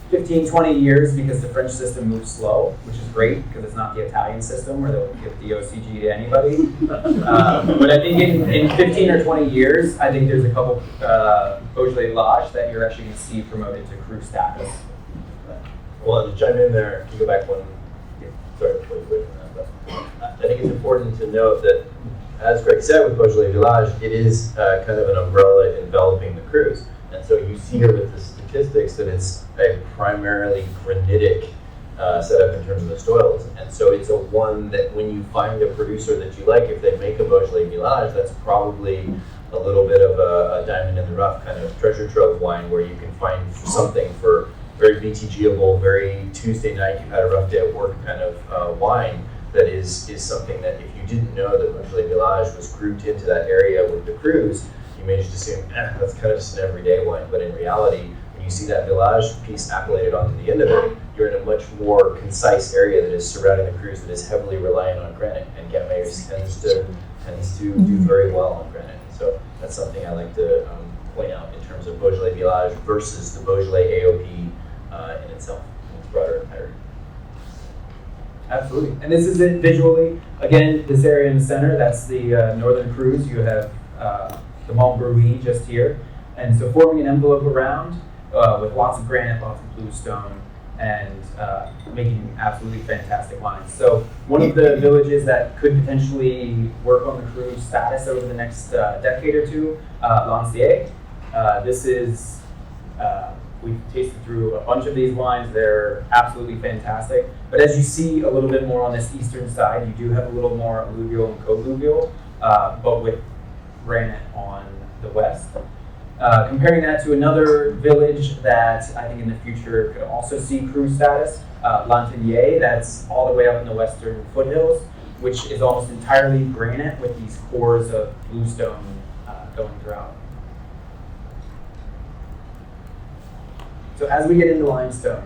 15, 20 years, because the French system moves slow, which is great because it's not the Italian system where they'll give the OCG to anybody. But I think in 15 or 20 years, I think there's a couple Beaujolais Village that you're actually going to see promoted to cru status. Well, to chime in there, can you go back one? Sorry, before you go from that, but I think it's important to note that, as Greg said with Beaujolais Village, it is kind of an umbrella enveloping the crus. And so you see here with the statistics that it's a primarily granitic setup in terms of the soils. And so it's a one that when you find a producer that you like, if they make a Beaujolais Village, that's probably a little bit of a diamond in the rough kind of treasure trove wine where you can find something for very BTGable, very Tuesday night, you've had a rough day at work kind of wine that is something that if you didn't know that Beaujolais Village was grouped into that area with the crus, you may just assume, that's kind of just an everyday wine. But in reality, when you see that Village piece accoladed onto the end of it, you're in a much more concise area that is surrounding the crus that is heavily reliant on granite. And Gamay tends to do very well on granite. So that's something I like to point out in terms of Beaujolais Village versus the Beaujolais AOP in itself, in its broader entirety. Absolutely. And this is it visually. Again, this area in the center, that's the northern crus. You have the Mont Bruy just here. And so forming an envelope around with lots of granite, lots of bluestone, and making absolutely fantastic wines. So one of the villages that could potentially work on the cru status over the next decade or two, Lancier. This is, we've tasted through a bunch of these wines. They're absolutely fantastic. But as you see a little bit more on this eastern side, you do have a little more alluvial and colluvial, but with granite on the west. Comparing that to another village that I think in the future could also see cru status, Lantenier, that's all the way up in the western foothills, which is almost entirely granite with these cores of bluestone going throughout. So as we get into limestone,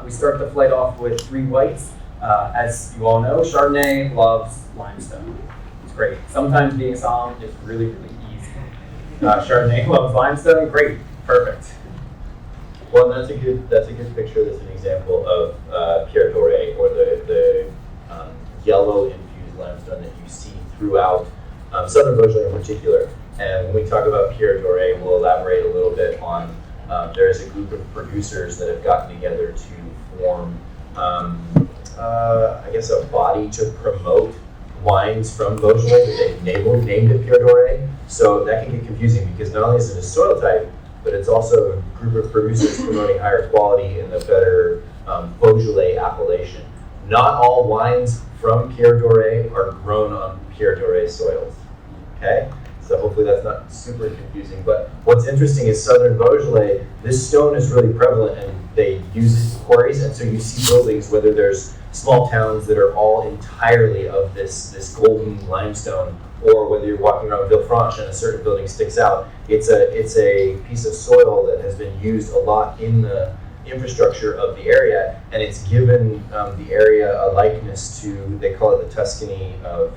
we start the flight off with 3 whites. As you all know, Chardonnay loves limestone. It's great. Sometimes being solemn is really, really easy. Chardonnay loves limestone. Great, perfect. Well, that's a good picture. That's an example of Pierre Doré, or the Southern Beaujolais in particular. And when we talk about Pierre Doré, we'll elaborate a little bit on, there's a group of producers that have gotten together to form, I guess, a body to promote wines from Beaujolais that they've named it Pierre Doré. So that can get confusing because not only is it a soil type, but it's also a group of producers promoting higher quality in the better Beaujolais appellation. Not all wines from Pierre Doré are grown on Pierre Doré soils. Okay? So hopefully that's not super confusing. But what's interesting is Southern Beaujolais, this stone is really prevalent and they use it in quarries. And so you see buildings, whether there's small towns that are all entirely of this golden limestone, or whether you're walking around Villefranche and a certain building sticks out, it's a piece of soil that has been used a lot in the infrastructure of the area, and it's given the area a likeness to, they call it the Tuscany of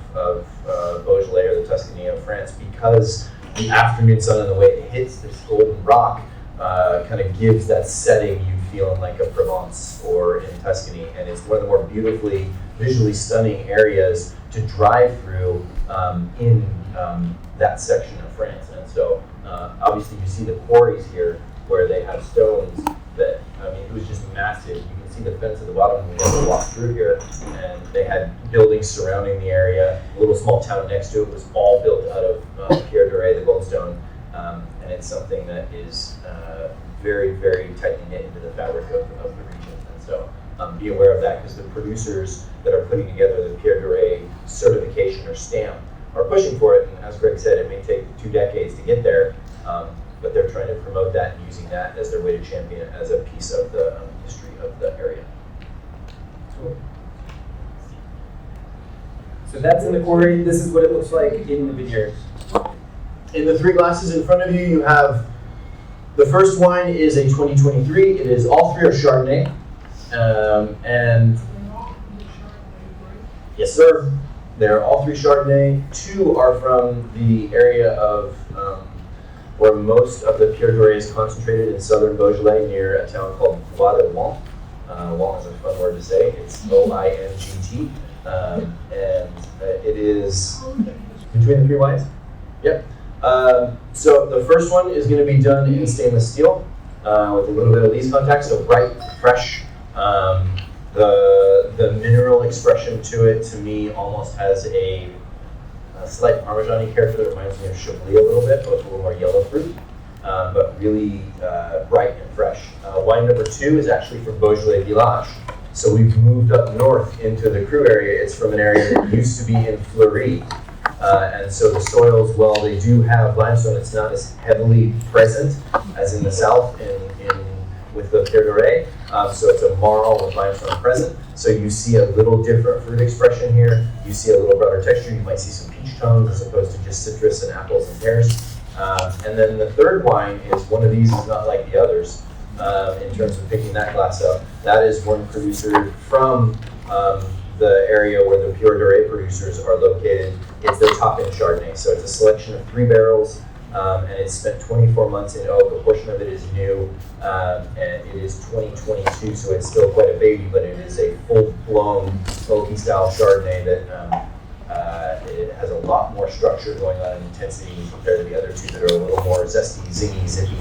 Beaujolais, or the Tuscany of France, because the afternoon sun and the way it hits this golden rock kind of gives that setting you feel in like a Provence or in Tuscany, and it's one of the more beautifully, visually stunning areas to drive through in that section of France. And so obviously you see the quarries here where they have stones that, I mean, it was just massive. You can see the fence at the bottom when you have to walk through here, and they had buildings surrounding the area. A little small town next to it was all built out of Pierre Doré, the goldstone, and it's something that is very, very tightly knit into the fabric of the region. And so be aware of that, because the producers that are putting together the Pierre Doré certification or stamp are pushing for it, and as Greg said, it may take 2 decades to get there, but they're trying to promote that and using that as their way to champion it as a piece of the history of the area. Cool. So that's in the quarry. This is what it looks like in the vineyard. In the 3 glasses in front of you, you have, the first wine is a 2023. It is, all 3 are Chardonnay. And yes, sir. They're all 3 Chardonnay. 2 are from the area of where most of the Pierre Doré is concentrated in southern Beaujolais, near a town called Bois de Wont. Wont is a fun word to say. It's O-I-N-G-T. And it is between the 3 wines. Yep. So the first one is going to be done in stainless steel with a little bit of lees contact, so bright, fresh. The mineral expression to it, to me, almost has a slight Parmesan-y character that reminds me of Chablis a little bit, but with a little more yellow fruit, but really bright and fresh. Wine number 2 is actually from Beaujolais Village. So we've moved up north into the Cru area. It's from an area that used to be in Fleury. And so the soils, while they do have limestone, it's not as heavily present as in the south with the Pierre Doré. So it's a marl with limestone present. So you see a little different fruit expression here. You see a little broader texture. You might see some peach tones as opposed to just citrus and apples and pears. And then the third wine is, one of these is not like the others in terms of picking that glass up. That is one producer from the area where the Pierre Doré producers are located. It's their top-end Chardonnay. So it's a selection of 3 barrels, and it's spent 24 months in oak. A portion of it is new, and it is 2022, so it's still quite a baby, but it is a full-blown oaky-style Chardonnay that it has a lot more structure going on in intensity compared to the other 2 that are a little more zesty, zingy, zippy,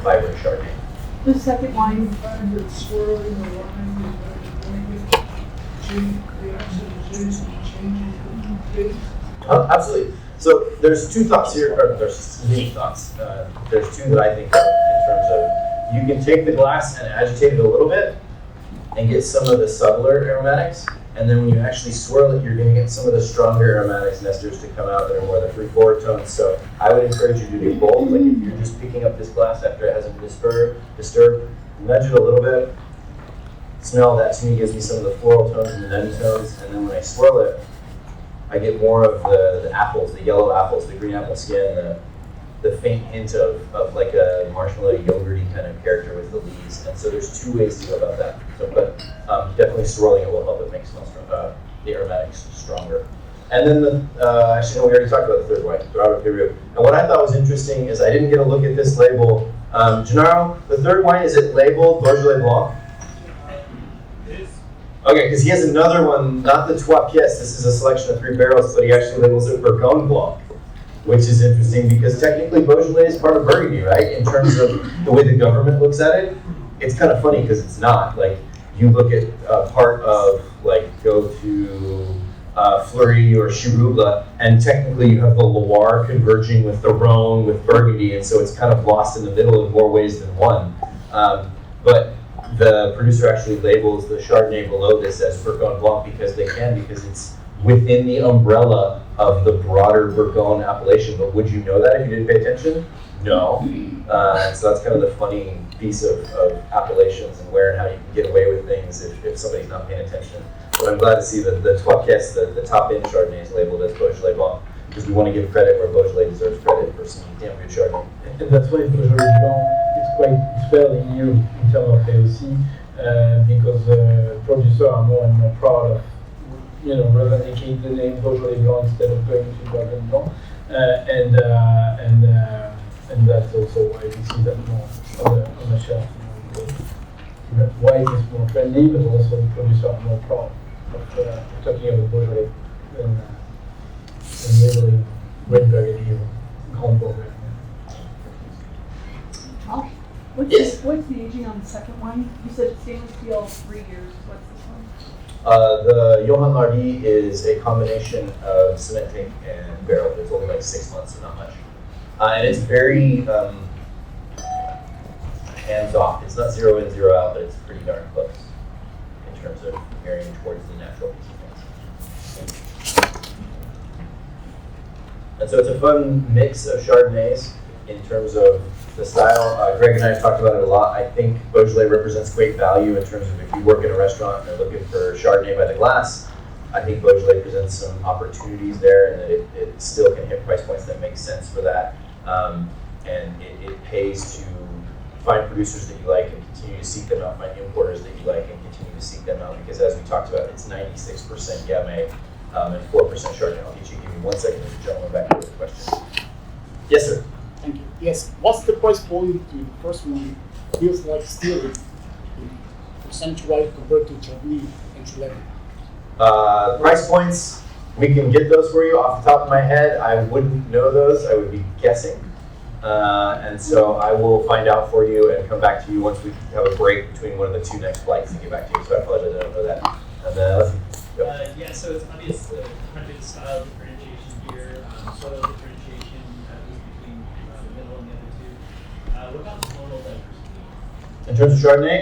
vibrant Chardonnay. The second wine, you find that swirling the wine is going to change the oxidization changes the taste. Absolutely. So there's 2 thoughts here, or there's many thoughts. There's 2 that I think of in terms of, you can take the glass and agitate it a little bit and get some of the subtler aromatics, and then when you actually swirl it, you're going to get some of the stronger aromatics and esters to come out that are more the fruit-forward tones. So I would encourage you to do both. Like if you're just picking up this glass after it hasn't been disturbed, nudge it a little bit. Smell that, to me, gives me some of the floral tones and the nutty tones, and then when I swirl it, I get more of the apples, the yellow apples, the green apple skin, the faint hint of like a marshmallow yogurty kind of character with the leaves. And so there's 2 ways to go about that. So, but definitely swirling it will help it make the aromatics stronger. And then actually, no, we already talked about the third wine, Dorado Peru. And what I thought was interesting is I didn't get a look at this label. Gennaro, the third wine, is it labeled Beaujolais Blanc? Okay, because he has another one, not the Trois Pièces. This is a selection of 3 barrels, but he actually labels it Bourgogne Blanc, which is interesting because technically Beaujolais is part of Burgundy, right? In terms of the way the government looks at it, it's kind of funny because it's not. Like, you look at part of, like, go to Fleury or Chirouble, and technically you have the Loire converging with the Rhone, with Burgundy, and so it's kind of lost in the middle in more ways than one. But the producer actually labels the Chardonnay below this as Bourgogne Blanc because they can, because it's within the umbrella of the broader Bourgogne appellation. But would you know that if you didn't pay attention? No. So that's kind of the funny piece of appellations and where and how you can get away with things if somebody's not paying attention. But I'm glad to see that the Trois Pièces, the top end Chardonnay, is labeled as Beaujolais Blanc, because we want to give credit where Beaujolais deserves credit for some damn good Chardonnay. And that's why Beaujolais Blanc it's fairly new in terms of AOC, because producers are more and more proud of, replicating the name Beaujolais Blanc instead of going to Bourgogne Blanc, and that's also why we see that more on the shelf. White is more trendy, but also producers are more proud of talking about Beaujolais than labeling red Burgundy or Grand Bourgogne. What's the aging on the second one? You said stainless steel 3 years. What's this one? The Johann Lardy is a combination of cement tank and barrel. It's only like 6 months, so not much. And it's very hands-off. It's not 0 in, 0 out, but it's pretty darn close in terms of veering towards the natural piece of things. And so it's a fun mix of Chardonnays in terms of the style. Greg and I have talked about it a lot. I think Beaujolais represents great value in terms of if you work in a restaurant and are looking for Chardonnay by the glass. I think Beaujolais presents some opportunities there, and that it still can hit price points that make sense for that. And it pays to find producers that you like and continue to seek them out, find importers that you like and continue to seek them out, because as we talked about, it's 96% Gamay and 4% Chardonnay. I'll get you, give me 1 second, Mr. Gentleman, back to the question. Yes, sir. Thank you. Yes, what's the price point to the first one? Feels like still in percentage-wise compared to Chardonnay entry level. Price points, we can get those for you off the top of my head. I wouldn't know those, I would be guessing. And so I will find out for you and come back to you once we have a break between one of the 2 next flights and get back to you. So I apologize, I don't know that. And then let's go. Yeah, so it's obvious the kind of style differentiation here, soil differentiation between the middle and the other 2. What about tonal diversity? In terms of Chardonnay,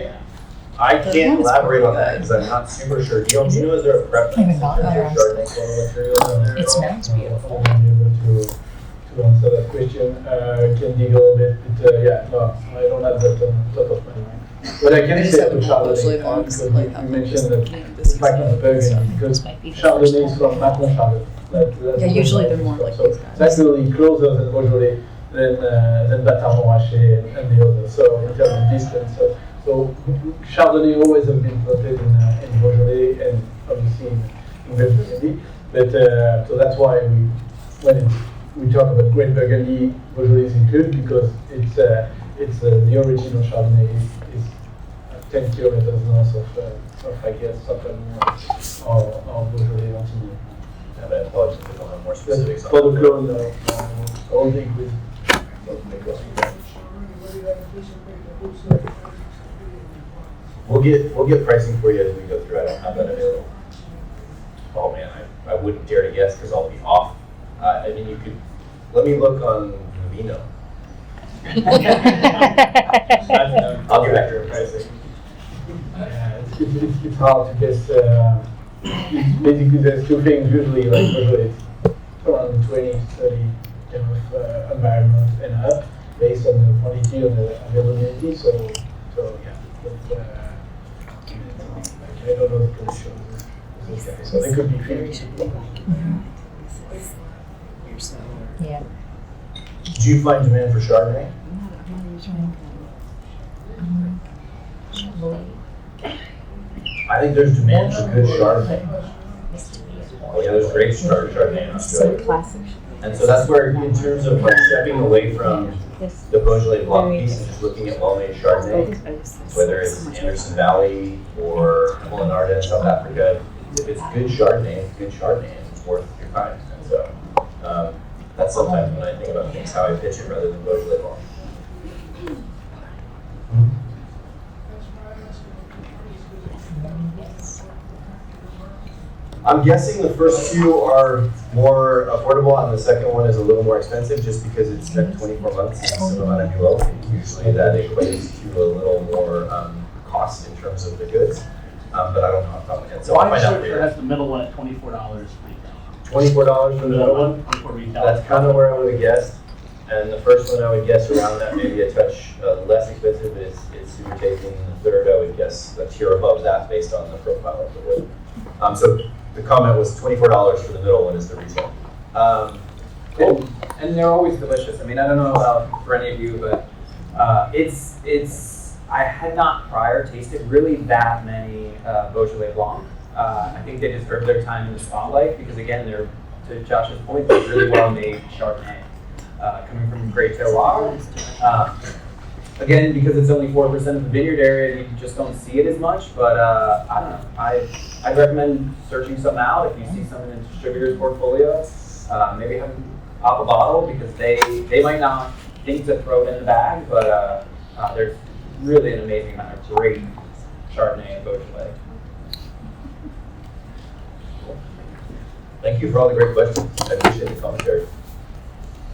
I can't elaborate on that because I'm not super sure. Guillaume, do you know, is there a preference in terms of Chardonnay tonal material? It smells beautiful. To answer that question, can dig a little bit, but I don't have that on top of my mind. But I can say to Chardonnay, because you mentioned that it's back on the Burgundy, because Chardonnay is from Macon Chardonnay. Yeah, usually they're more like these guys. It's actually closer than Beaujolais than Bâtard Montrachet and the others. So in terms of distance, so Chardonnay always have been planted in Beaujolais and obviously in Red Burgundy. But so that's why when we talk about Great Burgundy, Beaujolais is included because it's the original Chardonnay is 10 kilometers north of I guess Saint-Amand or Beaujolais Lantigny. Yeah, but I apologize if we don't have more specifics on for the clone, all liquid. We'll get pricing for you as we go through. I don't have that available. Oh man, I wouldn't dare to guess because I'll be off. I mean, you could let me look on Vino. I'll get back to your pricing. It's hard to guess. Basically, there's 2 things usually, like Beaujolais, around 20, 30 kind of environment and up, based on the quantity and the availability. So yeah. But, I don't know the conditions. So they could be 50. Yeah. Do you find demand for Chardonnay? I think there's demand for good Chardonnay. Oh yeah, there's great Chardonnay in Australia. So classic. And so that's where, in terms of like stepping away from the Beaujolais Blanc piece and just looking at well-made Chardonnay, whether it's Anderson Valley or Molinarda in South Africa, if it's good Chardonnay, it's good Chardonnay, and it's worth your time. And so that's sometimes when I think about things, how I pitch it rather than Beaujolais Blanc. I'm guessing the first two are more affordable and the second one is a little more expensive just because it's spent 24 months in some amount of new oak. Usually that equates to a little more cost in terms of the goods, but I don't know off the top of my head. So I'll find out later. Has the middle one at $24 retail. $24 for the middle one? 24 retail. That's kind of where I would have guessed. And the first one I would guess around that, maybe a touch less expensive, but it's super tasty. And the third I would guess a tier above that based on the profile of the wood. So the comment was $24 for the middle one is the retail. Cool. And they're always delicious. I mean, I don't know about for any of you, but I had not prior tasted really that many Beaujolais Blanc. I think they deserve their time in the spotlight because again, they're, to Josh's point, they're really well-made Chardonnay. Coming from Great Terroir. Again, because it's only 4% of the vineyard area, you just don't see it as much, but I don't know. I'd recommend searching some out if you see some in a distributor's portfolio. Maybe have them pop a bottle because they might not think to throw it in the bag, but there's really an amazing amount of great Chardonnay and Beaujolais. Thank you for all the great questions. I appreciate the commentary.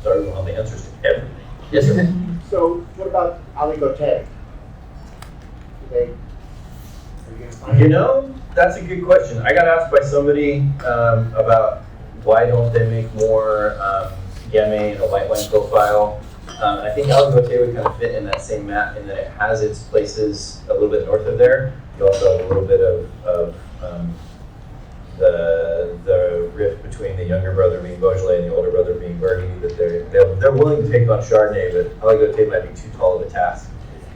Sorry, we don't have the answers to everything. Yes, sir. So, what about aligoté? You know, that's a good question. I got asked by somebody about why don't they make more Gamay in a white wine profile. I think aligoté would kind of fit in that same map in that it has its places a little bit north of there. You also have a little bit of the rift between the younger brother being Beaujolais and the older brother being Burgundy, that they're willing to take on Chardonnay, but aligoté might be too tall of a task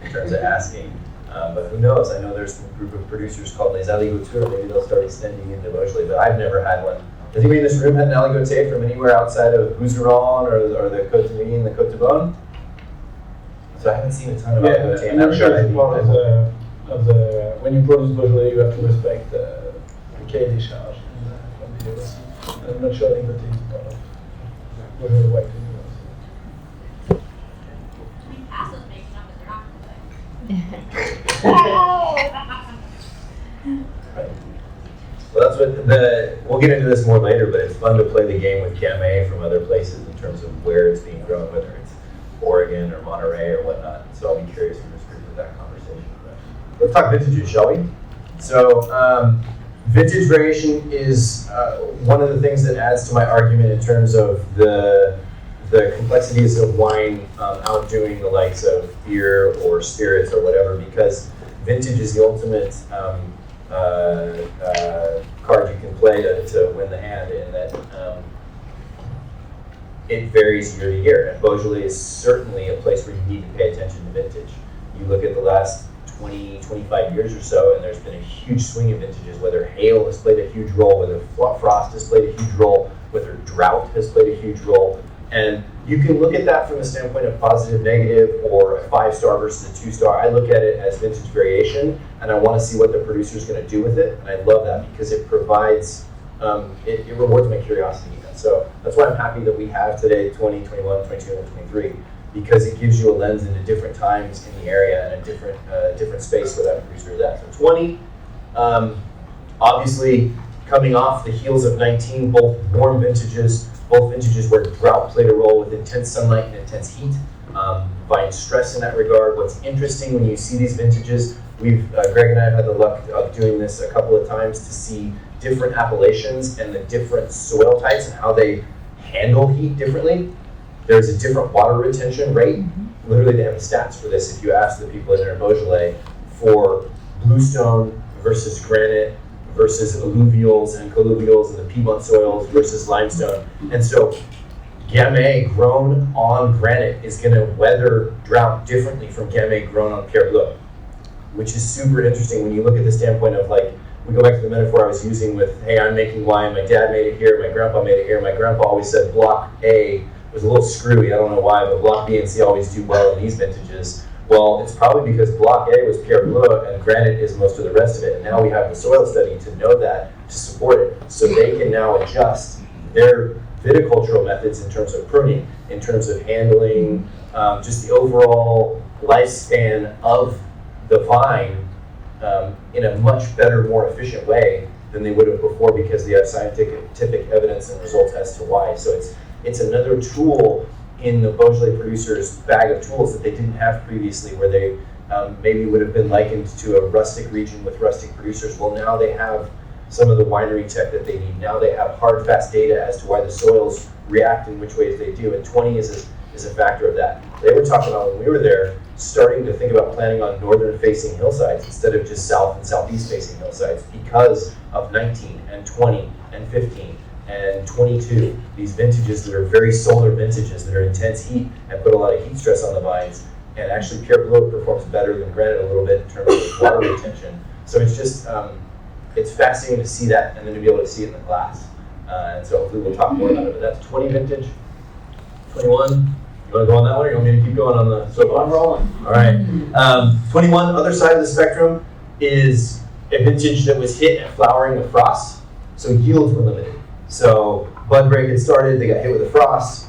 in terms of asking. But who knows? I know there's a group of producers called Les Aligoteurs. Maybe they'll start extending into Beaujolais, but I've never had one. Has anybody in this room had an aligoté from anywhere outside of Bouzeron or the Côte d'Ivry and the Côte de Beaune? So I haven't seen a ton of aligoté. I'm not sure it's part of the when you produce Beaujolais, you have to respect the cahier des charges from the university. I'm not sure aligoté is part of Beaujolais white university. Well, that's what we'll get into this more later, but it's fun to play the game with Gamay from other places in terms of where it's being grown, whether it's Oregon or Monterey or whatnot. So I'll be curious for this group of that conversation. Let's talk vintages, shall we? So vintage variation is one of the things that adds to my argument in terms of the complexities of wine outdoing the likes of beer or spirits or whatever, because vintage is the ultimate card you can play to win the hand, in that it varies year to year. And Beaujolais is certainly a place where you need to pay attention to vintage. You look at the last 20, 25 years or so, and there's been a huge swing of vintages, whether hail has played a huge role, whether frost has played a huge role, whether drought has played a huge role. And you can look at that from the standpoint of positive, negative, or a 5-star versus a 2-star. I look at it as vintage variation, and I want to see what the producer is going to do with it. And I love that because it provides, it rewards my curiosity. And so that's why I'm happy that we have today 20, 21, 22, and 23, because it gives you a lens into different times in the area and a different space where that producer is at. So 20, obviously coming off the heels of 19, both warm vintages, both vintages where drought played a role with intense sunlight and intense heat, providing stress in that regard. What's interesting when you see these vintages, Greg and I have had the luck of doing this a couple of times to see different appellations and the different soil types and how they handle heat differently. There's a different water retention rate. Literally, they have stats for this. If you ask the people in their Beaujolais for bluestone versus granite versus alluvials and colluvials and the Piedmont soils versus limestone. And so Gamay grown on granite is going to weather drought differently from Gamay grown on Pierre Bleu, which is super interesting when you look at the standpoint of, like, we go back to the metaphor I was using with, hey, I'm making wine, my dad made it here, my grandpa made it here. My grandpa always said block A was a little screwy. I don't know why, but block B and C always do well in these vintages. Well, it's probably because block A was Pierre Bleu and granite is most of the rest of it. And now we have the soil study to know that, to support it. So they can now adjust their viticultural methods in terms of pruning, in terms of handling, just the overall lifespan of the vine in a much better, more efficient way than they would have before, because they have scientific evidence and results as to why. So it's another tool in the Beaujolais producers' bag of tools that they didn't have previously, where they maybe would have been likened to a rustic region with rustic producers. Well, now they have some of the winery tech that they need. Now they have hard, fast data as to why the soils react in which ways they do, and 20 is a factor of that. They were talking about, when we were there, starting to think about planting on northern-facing hillsides instead of just south and southeast-facing hillsides, because of 19 and 20 and 15 and 22, these vintages that are very solar vintages that are intense heat and put a lot of heat stress on the vines. And actually Pierre Bleu performs better than granite a little bit in terms of water retention. So it's just, it's fascinating to see that and then to be able to see it in the glass. And so hopefully we'll talk more about it, but that's 20 vintage. 21, you want to go on that one, or you want me to keep going on the soapbox? I'm rolling. All right. 21, other side of the spectrum, is a vintage that was hit at flowering with frost. So yields were limited. So bud break had started, they got hit with a frost.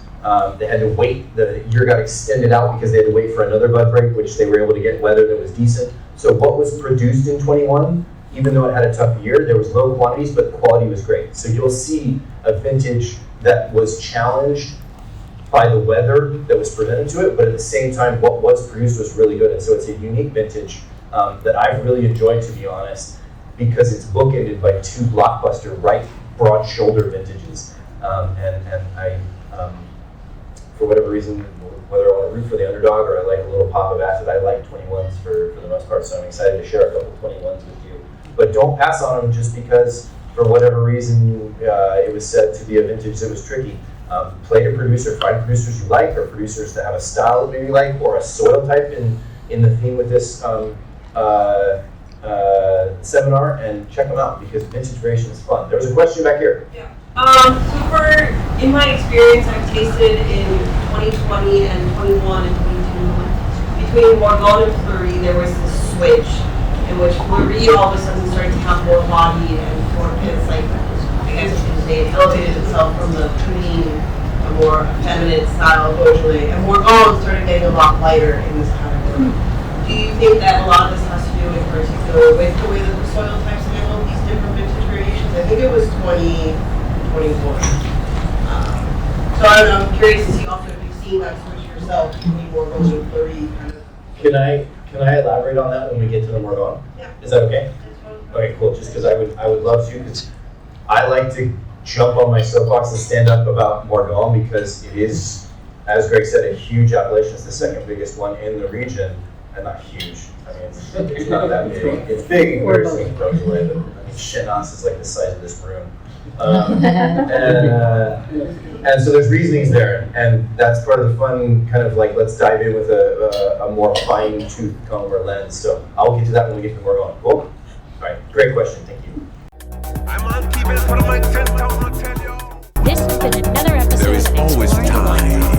They had to wait, the year got extended out because they had to wait for another bud break, which they were able to get weather that was decent. So what was produced in 21, even though it had a tough year, there was low quantities, but the quality was great. So you'll see a vintage that was challenged by the weather that was presented to it, but at the same time, what was produced was really good. And so it's a unique vintage that I've really enjoyed, to be honest, because it's bookended by two blockbuster, right, broad shoulder vintages. And I, for whatever reason, whether I want to root for the underdog or I like a little pop of acid, I like 21s for the most part, so I'm excited to share a couple 21s with you. But don't pass on them just because, for whatever reason, it was said to be a vintage that was tricky. Play to producer, find producers you like, or producers that have a style that maybe you like, or a soil type in the theme with this seminar, and check them out, because vintage variation is fun. There was a question back here. Yeah. So in my experience, I've tasted in 2020 and 21 and 22, between Morgon and Fleury, there was this switch in which Fleury all of a sudden started to have more body and more, it's like, I guess you could say, it elevated itself from the clean, a more feminine style Beaujolais, and Morgon started getting a lot lighter in this category. Do you think that a lot of this has to do in particular with the way that the soil types handle these different vintage variations? I think it was 2021. So I don't know, I'm curious to see also if you've seen that switch yourself between Morgon and Fleury kind of. Can I elaborate on that when we get to the Morgon? Yeah. Is that okay? Okay, cool. Just because I would love to, because I like to jump on my soapbox and stand up about Morgon, because it is, as Greg said, a huge appellation. It's the second biggest one in the region, and not huge. I mean, it's not that big. It's big in comparison to Beaujolais, but I mean, Chenas is like the size of this room. And so there's reasonings there, and that's part of the fun, kind of like, let's dive in with a more fine-tooth comb or lens. So I'll get to that when we get to Morgon. Cool? All right, great question. Thank you. This has been another episode There is of always Exploring the Wine time.